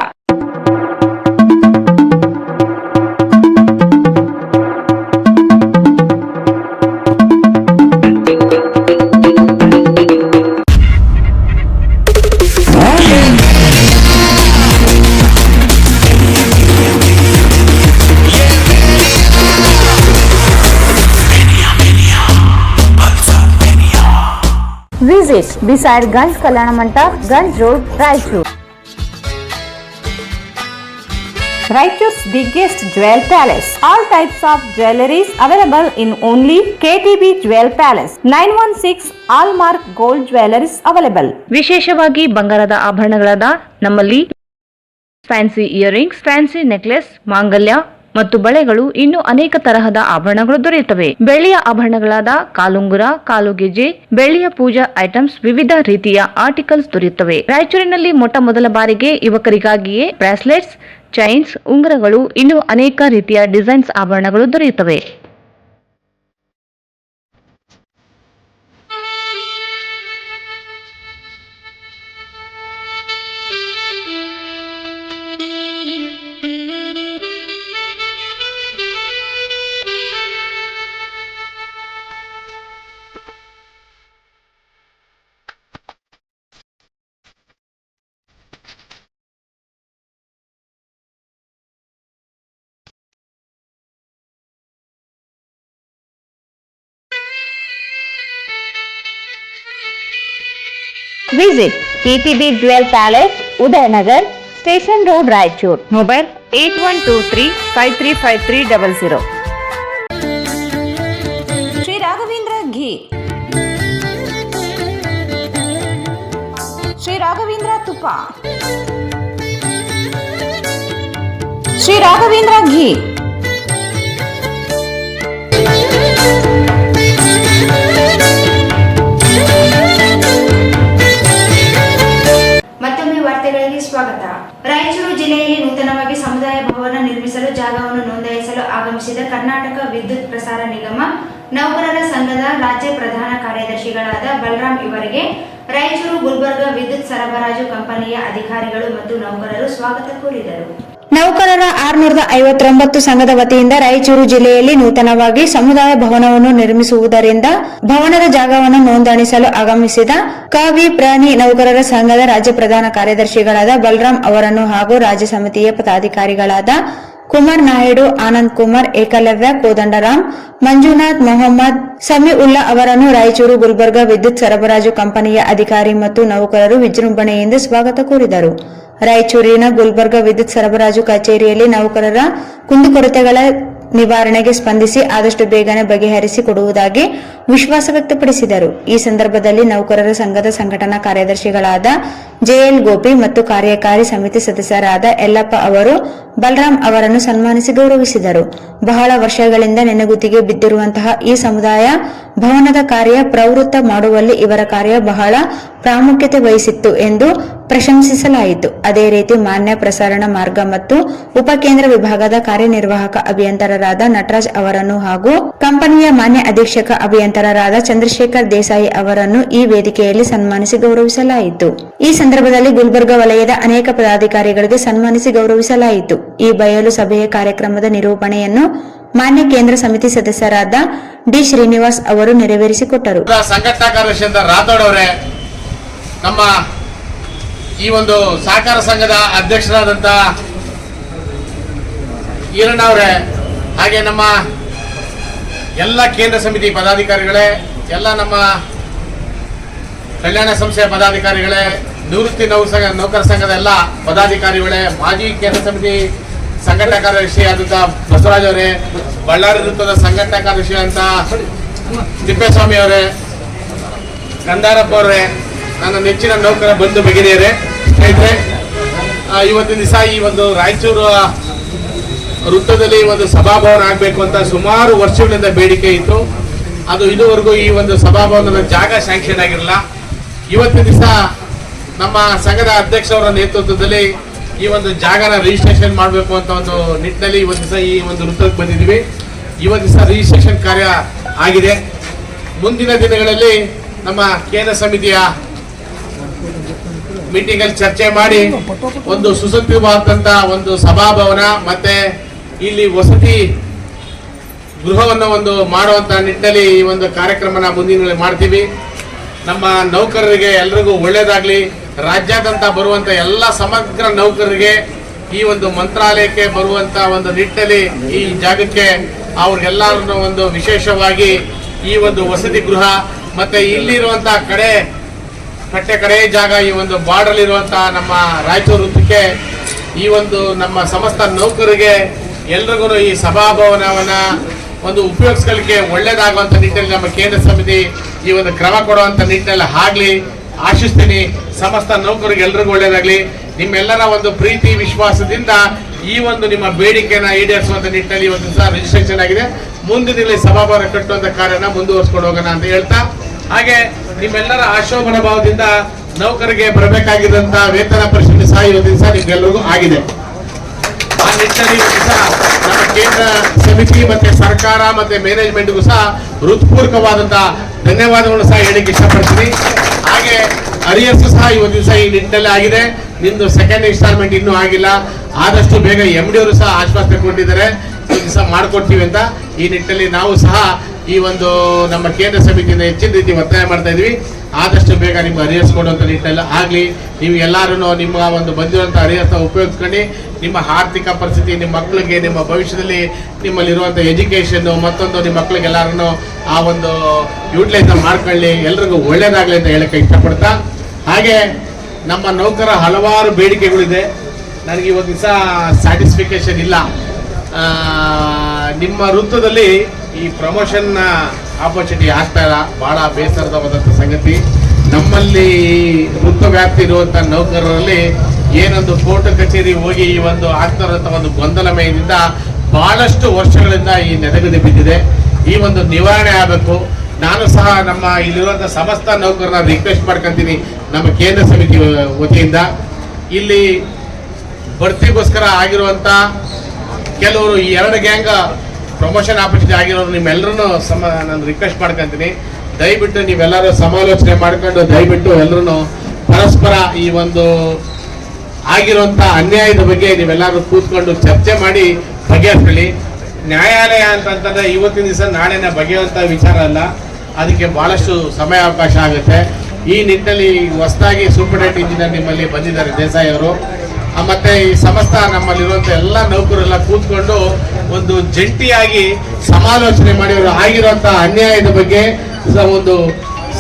Visit beside Ganj Kalyana Mandap, Ganj Road, Raichur. Raichur's biggest jewel palace. All types of jewelries available in only KTB Jewel Palace. 916 Allmark Gold Jewelries available. ವಿಶೇಷವಾಗಿ ಬಂಗಾರದ ಆಭರಣಗಳಾದ ನಮ್ಮಲ್ಲಿ fancy earrings, fancy necklace, ಮಾಂಗಲ್ಯ ಮತ್ತು ಬಳೆಗಳು ಇನ್ನು ಅನೇಕ ತರಹದ ಆಭರಣಗಳು ದೊರೆಯುತ್ತವೆ. ಬೆಳ್ಳಿಯ ಆಭರಣಗಳಾದ ಕಾಲುಂಗುರ, ಕಾಲುಗೆಜೆ, ಬೆಳ್ಳಿಯ ಪೂಜಾ ಐಟಮ್ಸ್, ವಿವಿಧ ರೀತಿಯ ಆರ್ಟಿಕಲ್ಸ್ ದೊರೆಯುತ್ತವೆ. ರಾಯಚೂರಿನಲ್ಲಿ ಮೊಟ್ಟ ಮೊದಲ ಬಾರಿಗೆ ಯುವಕರಿಗಾಗಿಯೇ ಬ್ರಾಸ್ಲೆಟ್ಸ್, ಚೈನ್ಸ್, ಉಂಗುರಗಳು, ಇನ್ನು ಅನೇಕ ರೀತಿಯ ಡಿಸೈನ್ಸ್ ಆಭರಣಗಳು ದೊರೆಯುತ್ತವೆ. Visit KTB Jewel Palace, Udayanagar, Station Road, Raichur. Mobile 8123535300. Sri Raghavendra Ghee, Sri Raghavendra Tupa, Sri Raghavendra Ghee. ಮತ್ತೊಮ್ಮೆ ವಾರ್ತೆಗಳಿಗೆ ಸ್ವಾಗತ. ರಾಯಚೂರು ಜಿಲ್ಲೆಯಲ್ಲಿ ನೂತನವಾಗಿ ಸಮುದಾಯ ಭವನ ನಿರ್ಮಿಸಲು ಜಾಗವನ್ನು ನೋಂದಾಯಿಸಲು ಆಗಮಿಸಿದ ಕರ್ನಾಟಕ ವಿದ್ಯುತ್ ಪ್ರಸಾರ ನಿಗಮ ನೌಕರರ ಸಂಘದ ರಾಜ್ಯ ಪ್ರಧಾನ ಕಾರ್ಯದರ್ಶಿಗಳಾದ ಬಲರಾಮ್ ಇವರಿಗೆ ರಾಯಚೂರು ಗುಲ್ಬರ್ಗ ವಿದ್ಯುತ್ ಸರಬರಾಜು ಕಂಪನಿಯ ಅಧಿಕಾರಿಗಳು ಮತ್ತು ನೌಕರರು ಸ್ವಾಗತ ಕೋರಿದರು. ನೌಕರರ 659 ಸಂಘದ ವತಿಯಿಂದ ರಾಯಚೂರು ಜಿಲ್ಲೆಯಲ್ಲಿ ನೂತನವಾಗಿ ಸಮುದಾಯ ಭವನವನ್ನು ನಿರ್ಮಿಸುವುದರಿಂದ ಭವನದ ಜಾಗವನ್ನು ನೋಂದಾಣಿಸಲು ಆಗಮಿಸಿದ ಕವಿ ನೌಕರರ ಸಂಘದ ರಾಜ್ಯ ಪ್ರಧಾನ ಕಾರ್ಯದರ್ಶಿಗಳಾದ ಬಲರಾಮ್ ಅವರನ್ನು ಹಾಗೂ ರಾಜ್ಯ ಸಮಿತಿಯ ಪದಾಧಿಕಾರಿಗಳಾದ ಕುಮಾರ್ ನಾಯ್ಡು, ಆನಂದ್ ಕುಮಾರ್, ಏಕಲವ್ಯ, ಕೋದಂಡರಾಮ್, ಮಂಜುನಾಥ್, ಮೊಹಮ್ಮದ್ ಸಮೀಉಲ್ಲಾ ಅವರನ್ನು ರಾಯಚೂರು ಗುಲ್ಬರ್ಗ ವಿದ್ಯುತ್ ಸರಬರಾಜು ಕಂಪನಿಯ ಅಧಿಕಾರಿ ಮತ್ತು ನೌಕರರು ವಿಜೃಂಭಣೆಯಿಂದ ಸ್ವಾಗತ ಕೋರಿದರು. ರಾಯಚೂರಿನ ಗುಲ್ಬರ್ಗ ವಿದ್ಯುತ್ ಸರಬರಾಜು ಕಚೇರಿಯಲ್ಲಿ ನೌಕರರ ಕುಂದುಕೊರತೆಗಳ ನಿವಾರಣೆಗೆ ಸ್ಪಂದಿಸಿ ಆದಷ್ಟು ಬೇಗನೆ ಬಗೆಹರಿಸಿಕೊಡುವುದಾಗಿ ವಿಶ್ವಾಸ ವ್ಯಕ್ತಪಡಿಸಿದರು. ಈ ಸಂದರ್ಭದಲ್ಲಿ ನೌಕರರ ಸಂಘದ ಸಂಘಟನಾ ಕಾರ್ಯದರ್ಶಿಗಳಾದ JL ಗೋಪಿ ಮತ್ತು ಕಾರ್ಯಕಾರಿ ಸಮಿತಿ ಸದಸ್ಯರಾದ ಯಲ್ಲಪ್ಪ ಅವರು ಬಲರಾಮ್ ಅವರನ್ನು ಸನ್ಮಾನಿಸಿ ಗೌರವಿಸಿದರು. ಬಹಳ ವರ್ಷಗಳಿಂದ ನೆನೆಗುತ್ತಿಗೆ ಬಿದ್ದಿರುವಂತಹ ಈ ಸಮುದಾಯ ಭವನದ ಕಾರ್ಯ ಪ್ರವೃತ್ತ ಮಾಡುವಲ್ಲಿ ಇವರ ಕಾರ್ಯ ಬಹಳ ಪ್ರಾಮುಖ್ಯತೆ ವಹಿಸಿತ್ತು ಎಂದು ಪ್ರಶಂಸಿಸಲಾಯಿತು. ಅದೇ ರೀತಿ ಮಾನ್ಯ ಪ್ರಸರಣ ಮಾರ್ಗ ಮತ್ತು ಉಪಕೇಂದ್ರ ವಿಭಾಗದ ಕಾರ್ಯನಿರ್ವಾಹಕ ಅಭಿಯಂತರರಾದ ನಟರಾಜ್ ಅವರನ್ನು ಹಾಗೂ ಕಂಪನಿಯ ಮಾನ್ಯ ಅಧೀಕ್ಷಕ ಅಭಿಯಂತರರಾದ ಚಂದ್ರಶೇಖರ್ ದೇಸಾಯಿ ಅವರನ್ನು ಈ ವೇದಿಕೆಯಲ್ಲಿ ಸನ್ಮಾನಿಸಿ ಗೌರವಿಸಲಾಯಿತು. ಈ ಸಂದರ್ಭದಲ್ಲಿ ಗುಲ್ಬರ್ಗ ವಲಯದ ಅನೇಕ ಪದಾಧಿಕಾರಿಗಳಿಗೆ ಸನ್ಮಾನಿಸಿ ಗೌರವಿಸಲಾಯಿತು. ಈ ಬಯಲು ಸಭೆಯ ಕಾರ್ಯಕ್ರಮದ ನಿರೂಪಣೆಯನ್ನು ಮಾನ್ಯ ಕೇಂದ್ರ ಸಮಿತಿ ಸದಸ್ಯರಾದ ಡಿ ಶ್ರೀನಿವಾಸ್ ಅವರು ನೆರವೇರಿಸಿಕೊಟ್ಟರು. ಸಂಘಟನಾ ಕಾರ್ಯದರ್ಶಿ ರಾಥೋಡ್ ಅವರೇ, ನಮ್ಮ ಈ ಒಂದು ಸಹಕಾರ ಸಂಘದ ಅಧ್ಯಕ್ಷರಾದಂಥ ಈರಣ್ಣ ಅವರೇ, ಹಾಗೆ ನಮ್ಮ ಎಲ್ಲ ಕೇಂದ್ರ ಸಮಿತಿ ಪದಾಧಿಕಾರಿಗಳೇ, ಎಲ್ಲ ನಮ್ಮ ಕಲ್ಯಾಣ ಸಂಸ್ಥೆಯ ಪದಾಧಿಕಾರಿಗಳೇ, ನಿವೃತ್ತಿ ನೌಕರ ಸಂಘದ ಎಲ್ಲ ಪದಾಧಿಕಾರಿಗಳೇ, ಮಾಜಿ ಕೇಂದ್ರ ಸಮಿತಿ ಸಂಘಟನಾ ಕಾರ್ಯದರ್ಶಿ ಆದಂಥ ಬಸವರಾಜ್ ಅವರೇ, ಬಳ್ಳಾರಿ ವೃತ್ತದ ಸಂಘಟನಾ ಕಾರ್ಯದರ್ಶಿ ಅಂತ ತಿಪ್ಪೇಸ್ವಾಮಿ ಅವರೇ, ಕಂದಾರಪ್ಪ ಅವರೇ, ನನ್ನ ನೆಚ್ಚಿನ ನೌಕರ ಬಂಧು ಭಗಿನಿಯರೇ, ಸ್ನೇಹಿತರೆ, ಇವತ್ತಿನ ದಿವಸ ಈ ಒಂದು ರಾಯಚೂರು ವೃತ್ತದಲ್ಲಿ ಒಂದು ಸಭಾಭವನ ಆಗಬೇಕು ಅಂತ ಸುಮಾರು ವರ್ಷಗಳಿಂದ ಬೇಡಿಕೆ ಇತ್ತು. ಅದು ಇದುವರೆಗೂ ಈ ಒಂದು ಸಭಾಭವನದ ಜಾಗ ಸ್ಯಾಂಕ್ಷನ್ ಆಗಿರಲಿಲ್ಲ. ಇವತ್ತಿನ ದಿವಸ ನಮ್ಮ ಸಂಘದ ಅಧ್ಯಕ್ಷರವರ ನೇತೃತ್ವದಲ್ಲಿ ಈ ಒಂದು ಜಾಗನ ರಿಜಿಸ್ಟ್ರೇಷನ್ ಮಾಡಬೇಕು ಅಂತ ಒಂದು ನಿಟ್ಟಿನಲ್ಲಿ ಇವತ್ತು ದಿವಸ ಈ ಒಂದು ವೃತ್ತಕ್ಕೆ ಬಂದಿದ್ದೀವಿ. ಇವತ್ತು ದಿವಸ ರಿಜಿಸ್ಟ್ರೇಷನ್ ಕಾರ್ಯ ಆಗಿದೆ. ಮುಂದಿನ ದಿನಗಳಲ್ಲಿ ನಮ್ಮ ಕೇಂದ್ರ ಸಮಿತಿಯ ಮೀಟಿಂಗ್ ಅಲ್ಲಿ ಚರ್ಚೆ ಮಾಡಿ ಒಂದು ಸುಸಂಸ್ಕೃತವಾದಂತ ಒಂದು ಸಭಾಭವನ ಮತ್ತೆ ಇಲ್ಲಿ ವಸತಿ ಗೃಹವನ್ನು ಒಂದು ಮಾಡುವಂತ ನಿಟ್ಟಿನಲ್ಲಿ ಈ ಒಂದು ಕಾರ್ಯಕ್ರಮನ ಮುಂದಿನ ಮಾಡ್ತೀವಿ. ನಮ್ಮ ನೌಕರರಿಗೆ ಎಲ್ರಿಗೂ ಒಳ್ಳೇದಾಗ್ಲಿ. ರಾಜ್ಯಾದ್ಯಂತ ಬರುವಂತ ಎಲ್ಲ ಸಮಗ್ರ ನೌಕರರಿಗೆ ಈ ಒಂದು ಮಂತ್ರಾಲಯಕ್ಕೆ ಬರುವಂತ ಒಂದು ನಿಟ್ಟಿನಲ್ಲಿ ಈ ಜಾಗಕ್ಕೆ ಅವ್ರಿಗೆಲ್ಲರನ್ನು ಒಂದು ವಿಶೇಷವಾಗಿ ಈ ಒಂದು ವಸತಿ ಗೃಹ ಮತ್ತೆ ಇಲ್ಲಿರುವಂತ ಕಡೆ ಜಾಗ ಈ ಒಂದು ಬಾರ್ಡರ್ ಇರುವಂತಹ ನಮ್ಮ ರಾಯಚೂರು ವೃತ್ತಕ್ಕೆ ಈ ಒಂದು ನಮ್ಮ ಸಮಸ್ತ ನೌಕರರಿಗೆ ಎಲ್ರಿಗೂ ಈ ಸಭಾಭವನವನ್ನ ಒಂದು ಉಪಯೋಗಿಸ್ಕೊಳ್ಳಿಕ್ಕೆ ಒಳ್ಳೇದಾಗುವಂತ ನಿಟ್ಟಿನಲ್ಲಿ ನಮ್ಮ ಕೇಂದ್ರ ಸಮಿತಿ ಈ ಒಂದು ಕ್ರಮ ಕೊಡುವಂತ ನಿಟ್ಟಿನಲ್ಲಿ ಆಗ್ಲಿ ಆಶಿಸ್ತೀನಿ. ಸಮಸ್ತ ನೌಕರಿಗೆ ಎಲ್ರಿಗೂ ಒಳ್ಳೇದಾಗ್ಲಿ. ನಿಮ್ಮೆಲ್ಲರ ಒಂದು ಪ್ರೀತಿ ವಿಶ್ವಾಸದಿಂದ ಈ ಒಂದು ನಿಮ್ಮ ಬೇಡಿಕೆನ ಈಡೇರಿಸುವಂತ ನಿಟ್ಟಿನಲ್ಲಿ ಇವತ್ತು ಸಹ ರಿಜಿಸ್ಟ್ರೇಷನ್ ಆಗಿದೆ. ಮುಂದಿನ ಸಭಾಭವನ ಕಟ್ಟುವಂತ ಕಾರ್ಯನ ಮುಂದುವರಿಸ್ಕೊಂಡು ಹೋಗೋಣ ಅಂತ ಹೇಳ್ತಾ, ಹಾಗೆ ನಿಮ್ಮೆಲ್ಲರ ಆಶೋಭನ ಭಾವದಿಂದ ನೌಕರಿಗೆ ಬರಬೇಕಾಗಿದ್ದಂತ ವೇತನ ಪರಿಶೀಲನೆ ಸಹ ಇವತ್ತಿನ ಸಹ ನಿಮ್ಗೆಲ್ಲರಿಗೂ ಆಗಿದೆ. ಆ ನಿಟ್ಟಿನಲ್ಲಿ ನಮ್ಮ ಕೇಂದ್ರ ಸಮಿತಿ ಮತ್ತೆ ಸರ್ಕಾರ ಮತ್ತೆ ಮ್ಯಾನೇಜ್ಮೆಂಟ್ಗೂ ಸಹ ಹೃತ್ಪೂರ್ವಕವಾದಂತಹ ಧನ್ಯವಾದಗಳು ಸಹ ಹೇಳಿಕ್ಕೆ ಇಷ್ಟಪಡ್ತೀನಿ. ಹಾಗೆ ಅರಿಯರ್ಸ್ ಸಹ ಇವತ್ತು ದಿವಸ ಈ ನಿಟ್ಟಿನಲ್ಲಿ ಆಗಿದೆ. ನಿಮ್ದು ಸೆಕೆಂಡ್ ಇನ್ಸ್ಟಾಲ್ಮೆಂಟ್ ಇನ್ನೂ ಆಗಿಲ್ಲ. ಆದಷ್ಟು ಬೇಗ MD ಅವರು ಸಹ ಆಶ್ವಾಸನೆ ಕೊಟ್ಟಿದ್ದಾರೆ, ದಿವಸ ಮಾಡಿಕೊಡ್ತೀವಿ ಅಂತ. ಈ ನಿಟ್ಟಿನಲ್ಲಿ ನಾವು ಸಹ ಈ ಒಂದು ನಮ್ಮ ಕೇಂದ್ರ ಸಮಿತಿಯಿಂದ ಹೆಚ್ಚಿನ ರೀತಿ ಒತ್ತಾಯ ಮಾಡ್ತಾ ಇದೀವಿ. ಆದಷ್ಟು ಬೇಗ ನಿಮ್ಗೆ ಅರಿಯರ್ಸ್ ಕೊಡುವಂತ ನಿಟ್ಟಿನಲ್ಲಿ ಆಗ್ಲಿ. ನೀವು ಎಲ್ಲರೂ ನಿಮ್ಮ ಒಂದು ಬಂದಿರುವಂತಹ ಅರಿಯರ್ಸ್ ಉಪಯೋಗಿಸ್ಕೊಂಡು ನಿಮ್ಮ ಆರ್ಥಿಕ ಪರಿಸ್ಥಿತಿ, ನಿಮ್ಮ ಮಕ್ಕಳಿಗೆ, ನಿಮ್ಮ ಭವಿಷ್ಯದಲ್ಲಿ ನಿಮ್ಮಲ್ಲಿರುವಂಥ ಎಜುಕೇಷನ್ ಮತ್ತೊಂದು ನಿಮ್ಮ ಮಕ್ಕಳಿಗೆಲ್ಲರನ್ನು ಆ ಒಂದು ಯೂಟಿಲೈಸ್ ಮಾಡ್ಕೊಳ್ಳಿ, ಎಲ್ರಿಗೂ ಒಳ್ಳೇದಾಗಲಿ ಅಂತ ಹೇಳಕ್ಕೆ ಇಷ್ಟಪಡ್ತಾ, ಹಾಗೆ ನಮ್ಮ ನೌಕರ ಹಲವಾರು ಬೇಡಿಕೆಗಳಿದೆ. ನನಗೆ ಇವತ್ತು ದಿವಸ ಸ್ಯಾಟಿಸ್ಫಿಕೇಶನ್ ಇಲ್ಲ. ನಿಮ್ಮ ವೃತ್ತದಲ್ಲಿ ಈ ಪ್ರಮೋಷನ್ ಆಪರ್ಚುನಿಟಿ ಆಗ್ತಾ ಇಲ್ಲ, ಬಹಳ ಬೇಸರವಾದಂಥ ಸಂಗತಿ. ನಮ್ಮಲ್ಲಿ ವೃತ್ತ ವ್ಯಾಪ್ತಿ ಇರುವಂಥ ನೌಕರರಲ್ಲಿ ಏನೊಂದು ಕೋರ್ಟ್ ಕಚೇರಿ ಹೋಗಿ ಈ ಒಂದು ಆಗ್ತಾ ಇರುವಂಥ ಒಂದು ಗೊಂದಲಮಯದಿಂದ ಬಹಳಷ್ಟು ವರ್ಷಗಳಿಂದ ಈ ನೆನೆಗುದಿ ಬಿದ್ದಿದೆ. ಈ ಒಂದು ನಿವಾರಣೆ ಆಗಬೇಕು. ನಾನು ಸಹ ನಮ್ಮ ಇಲ್ಲಿರುವಂಥ ಸಮಸ್ತ ನೌಕರನ್ನ ರಿಕ್ವೆಸ್ಟ್ ಮಾಡ್ಕೊಂತೀನಿ ನಮ್ಮ ಕೇಂದ್ರ ಸಮಿತಿ ವತಿಯಿಂದ. ಇಲ್ಲಿ ಭರ್ತಿಗೋಸ್ಕರ ಆಗಿರುವಂಥ ಕೆಲವರು ಈ 2 ಗ್ಯಾಂಗ್ ಪ್ರಮೋಷನ್ ಆಪರ್ಚುನಿಟಿ ಆಗಿರೋರು ನಿಮ್ಮೆಲ್ಲರೂ ನಾನು ರಿಕ್ವೆಸ್ಟ್ ಮಾಡ್ಕೊಂತೀನಿ, ದಯವಿಟ್ಟು ನೀವೆಲ್ಲರೂ ಸಮಾಲೋಚನೆ ಮಾಡ್ಕೊಂಡು ದಯವಿಟ್ಟು ಎಲ್ಲರೂ ಪರಸ್ಪರ ಈ ಒಂದು ಆಗಿರುವಂಥ ಅನ್ಯಾಯದ ಬಗ್ಗೆ ನೀವೆಲ್ಲರೂ ಕೂತ್ಕೊಂಡು ಚರ್ಚೆ ಮಾಡಿ ಬಗೆಹರಿಸಲಿ. ನ್ಯಾಯಾಲಯ ಅಂತಂತಂದ್ರೆ ಇವತ್ತಿನ ದಿವಸ ನಾಳೆನ ಬಗೆಯುವಂಥ ವಿಚಾರ ಅಲ್ಲ, ಅದಕ್ಕೆ ಬಹಳಷ್ಟು ಸಮಯಾವಕಾಶ ಆಗುತ್ತೆ. ಈ ನಿಟ್ಟಿನಲ್ಲಿ ಹೊಸದಾಗಿ ಸೂಪರಿಂಟೆಂಡೆಂಟ್ ಇಂಜಿನಿಯರ್ ನಿಮ್ಮಲ್ಲಿ ಬಂದಿದ್ದಾರೆ ದೇಸಾಯಿ ಅವರು. ಮತ್ತೆ ಈ ಸಮಸ್ತ ನಮ್ಮಲ್ಲಿರುವಂಥ ಎಲ್ಲ ನೌಕರೆಲ್ಲ ಕೂತ್ಕೊಂಡು ಒಂದು ಜಂಟಿಯಾಗಿ ಸಮಾಲೋಚನೆ ಮಾಡಿ ಅವರು ಆಗಿರುವಂತಹ ಅನ್ಯಾಯದ ಬಗ್ಗೆ ಒಂದು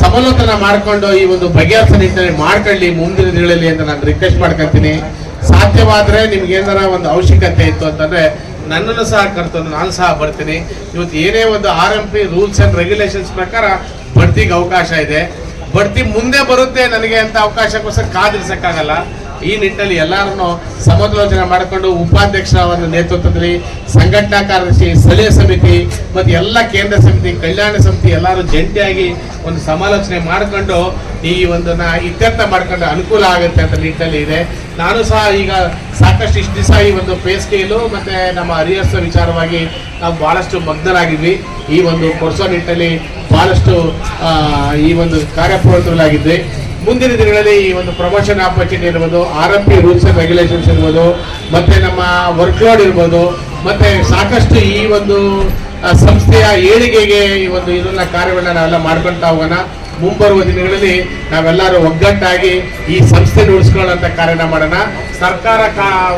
ಸಮಾಲೋಚನೆ ಮಾಡಿಕೊಂಡು ಈ ಒಂದು ಬಗೆಹರಿಸ ನಿಟ್ಟಿನಲ್ಲಿ ಮಾಡ್ಕೊಳ್ಳಿ ಮುಂದಿನ ದಿನಗಳಲ್ಲಿ ಅಂತ ನಾನು ರಿಕ್ವೆಸ್ಟ್ ಮಾಡ್ಕೊತೀನಿ. ಸಾಧ್ಯವಾದರೆ ನಿಮ್ಗೆ ಏನಾರ ಒಂದು ಅವಶ್ಯಕತೆ ಇತ್ತು ಅಂತಂದ್ರೆ ನನ್ನನ್ನು ಸಹ ಕರ್ತಂದು ನಾನು ಸಹ ಬರ್ತೀನಿ. ಇವತ್ತು ಏನೇ ಒಂದು RMP ರೂಲ್ಸ್ ಅಂಡ್ ರೆಗ್ಯುಲೇಷನ್ಸ್ ಪ್ರಕಾರ ಬಡ್ತಿಗೆ ಅವಕಾಶ ಇದೆ. ಬಡ್ತಿ ಮುಂದೆ ಬರುತ್ತೆ ನನಗೆ ಅಂತ ಅವಕಾಶಕ್ಕೋಸ್ಕರ ಕಾದಿರಿಸಕ್ಕಾಗಲ್ಲ. ಈ ನಿಟ್ಟಿನಲ್ಲಿ ಎಲ್ಲರನ್ನು ಸಮಾಲೋಚನೆ ಮಾಡಿಕೊಂಡು ಉಪಾಧ್ಯಕ್ಷರ ಒಂದು ನೇತೃತ್ವದಲ್ಲಿ ಸಂಘಟನಾ ಕಾರ್ಯದರ್ಶಿ, ಸ್ಥಳೀಯ ಸಮಿತಿ ಮತ್ತು ಎಲ್ಲ ಕೇಂದ್ರ ಸಮಿತಿ, ಕಲ್ಯಾಣ ಸಮಿತಿ ಎಲ್ಲರೂ ಜಂಟಿಯಾಗಿ ಒಂದು ಸಮಾಲೋಚನೆ ಮಾಡಿಕೊಂಡು ಈ ಒಂದು ಇತ್ಯರ್ಥ ಮಾಡ್ಕೊಂಡು ಅನುಕೂಲ ಆಗುತ್ತೆ ಅಂತ ನಿಟ್ಟಿನಲ್ಲಿ ಇದೆ. ನಾನು ಸಹ ಈಗ ಸಾಕಷ್ಟು ಇಷ್ಟು ದಿವಸ ಈ ಒಂದು ಪೇ ಸ್ಕೇಲು ಮತ್ತು ನಮ್ಮ ಅರಿಯರ್ಸ್ ವಿಚಾರವಾಗಿ ನಾವು ಭಾಳಷ್ಟು ಮಗ್ನರಾಗಿದ್ವಿ. ಈ ಒಂದು ಕೊಡಿಸೋ ನಿಟ್ಟಿನಲ್ಲಿ ಭಾಳಷ್ಟು ಈ ಒಂದು ಕಾರ್ಯಪ್ರವೃತ್ತರಾಗಿದ್ವಿ. ಮುಂದಿನ ದಿನಗಳಲ್ಲಿ ಈ ಒಂದು ಪ್ರಮೋಷನ್ ಆಪರ್ಚುನಿಟಿ ಇರ್ಬೋದು, RMP ರೂಲ್ಸ್ ಅಂಡ್ ರೆಗ್ಯುಲೇಷನ್ಸ್ ಇರ್ಬೋದು, ಮತ್ತೆ ನಮ್ಮ ವರ್ಕ್ ಲೋಡ್ ಇರ್ಬೋದು, ಮತ್ತೆ ಸಾಕಷ್ಟು ಈ ಒಂದು ಸಂಸ್ಥೆಯ ಏಳಿಗೆಗೆ ಈ ಒಂದು ಇದನ್ನ ಕಾರ್ಯಗಳನ್ನ ನಾವೆಲ್ಲ ಮಾಡ್ಕೊಳ್ತಾ ಹೋಗೋಣ. ಮುಂಬರುವ ದಿನಗಳಲ್ಲಿ ನಾವೆಲ್ಲರೂ ಒಗ್ಗಟ್ಟಾಗಿ ಈ ಸಂಸ್ಥೆ ಉಳಿಸ್ಕೊಳ್ಳುವಂತ ಕಾರ್ಯನ ಮಾಡೋಣ. ಸರ್ಕಾರ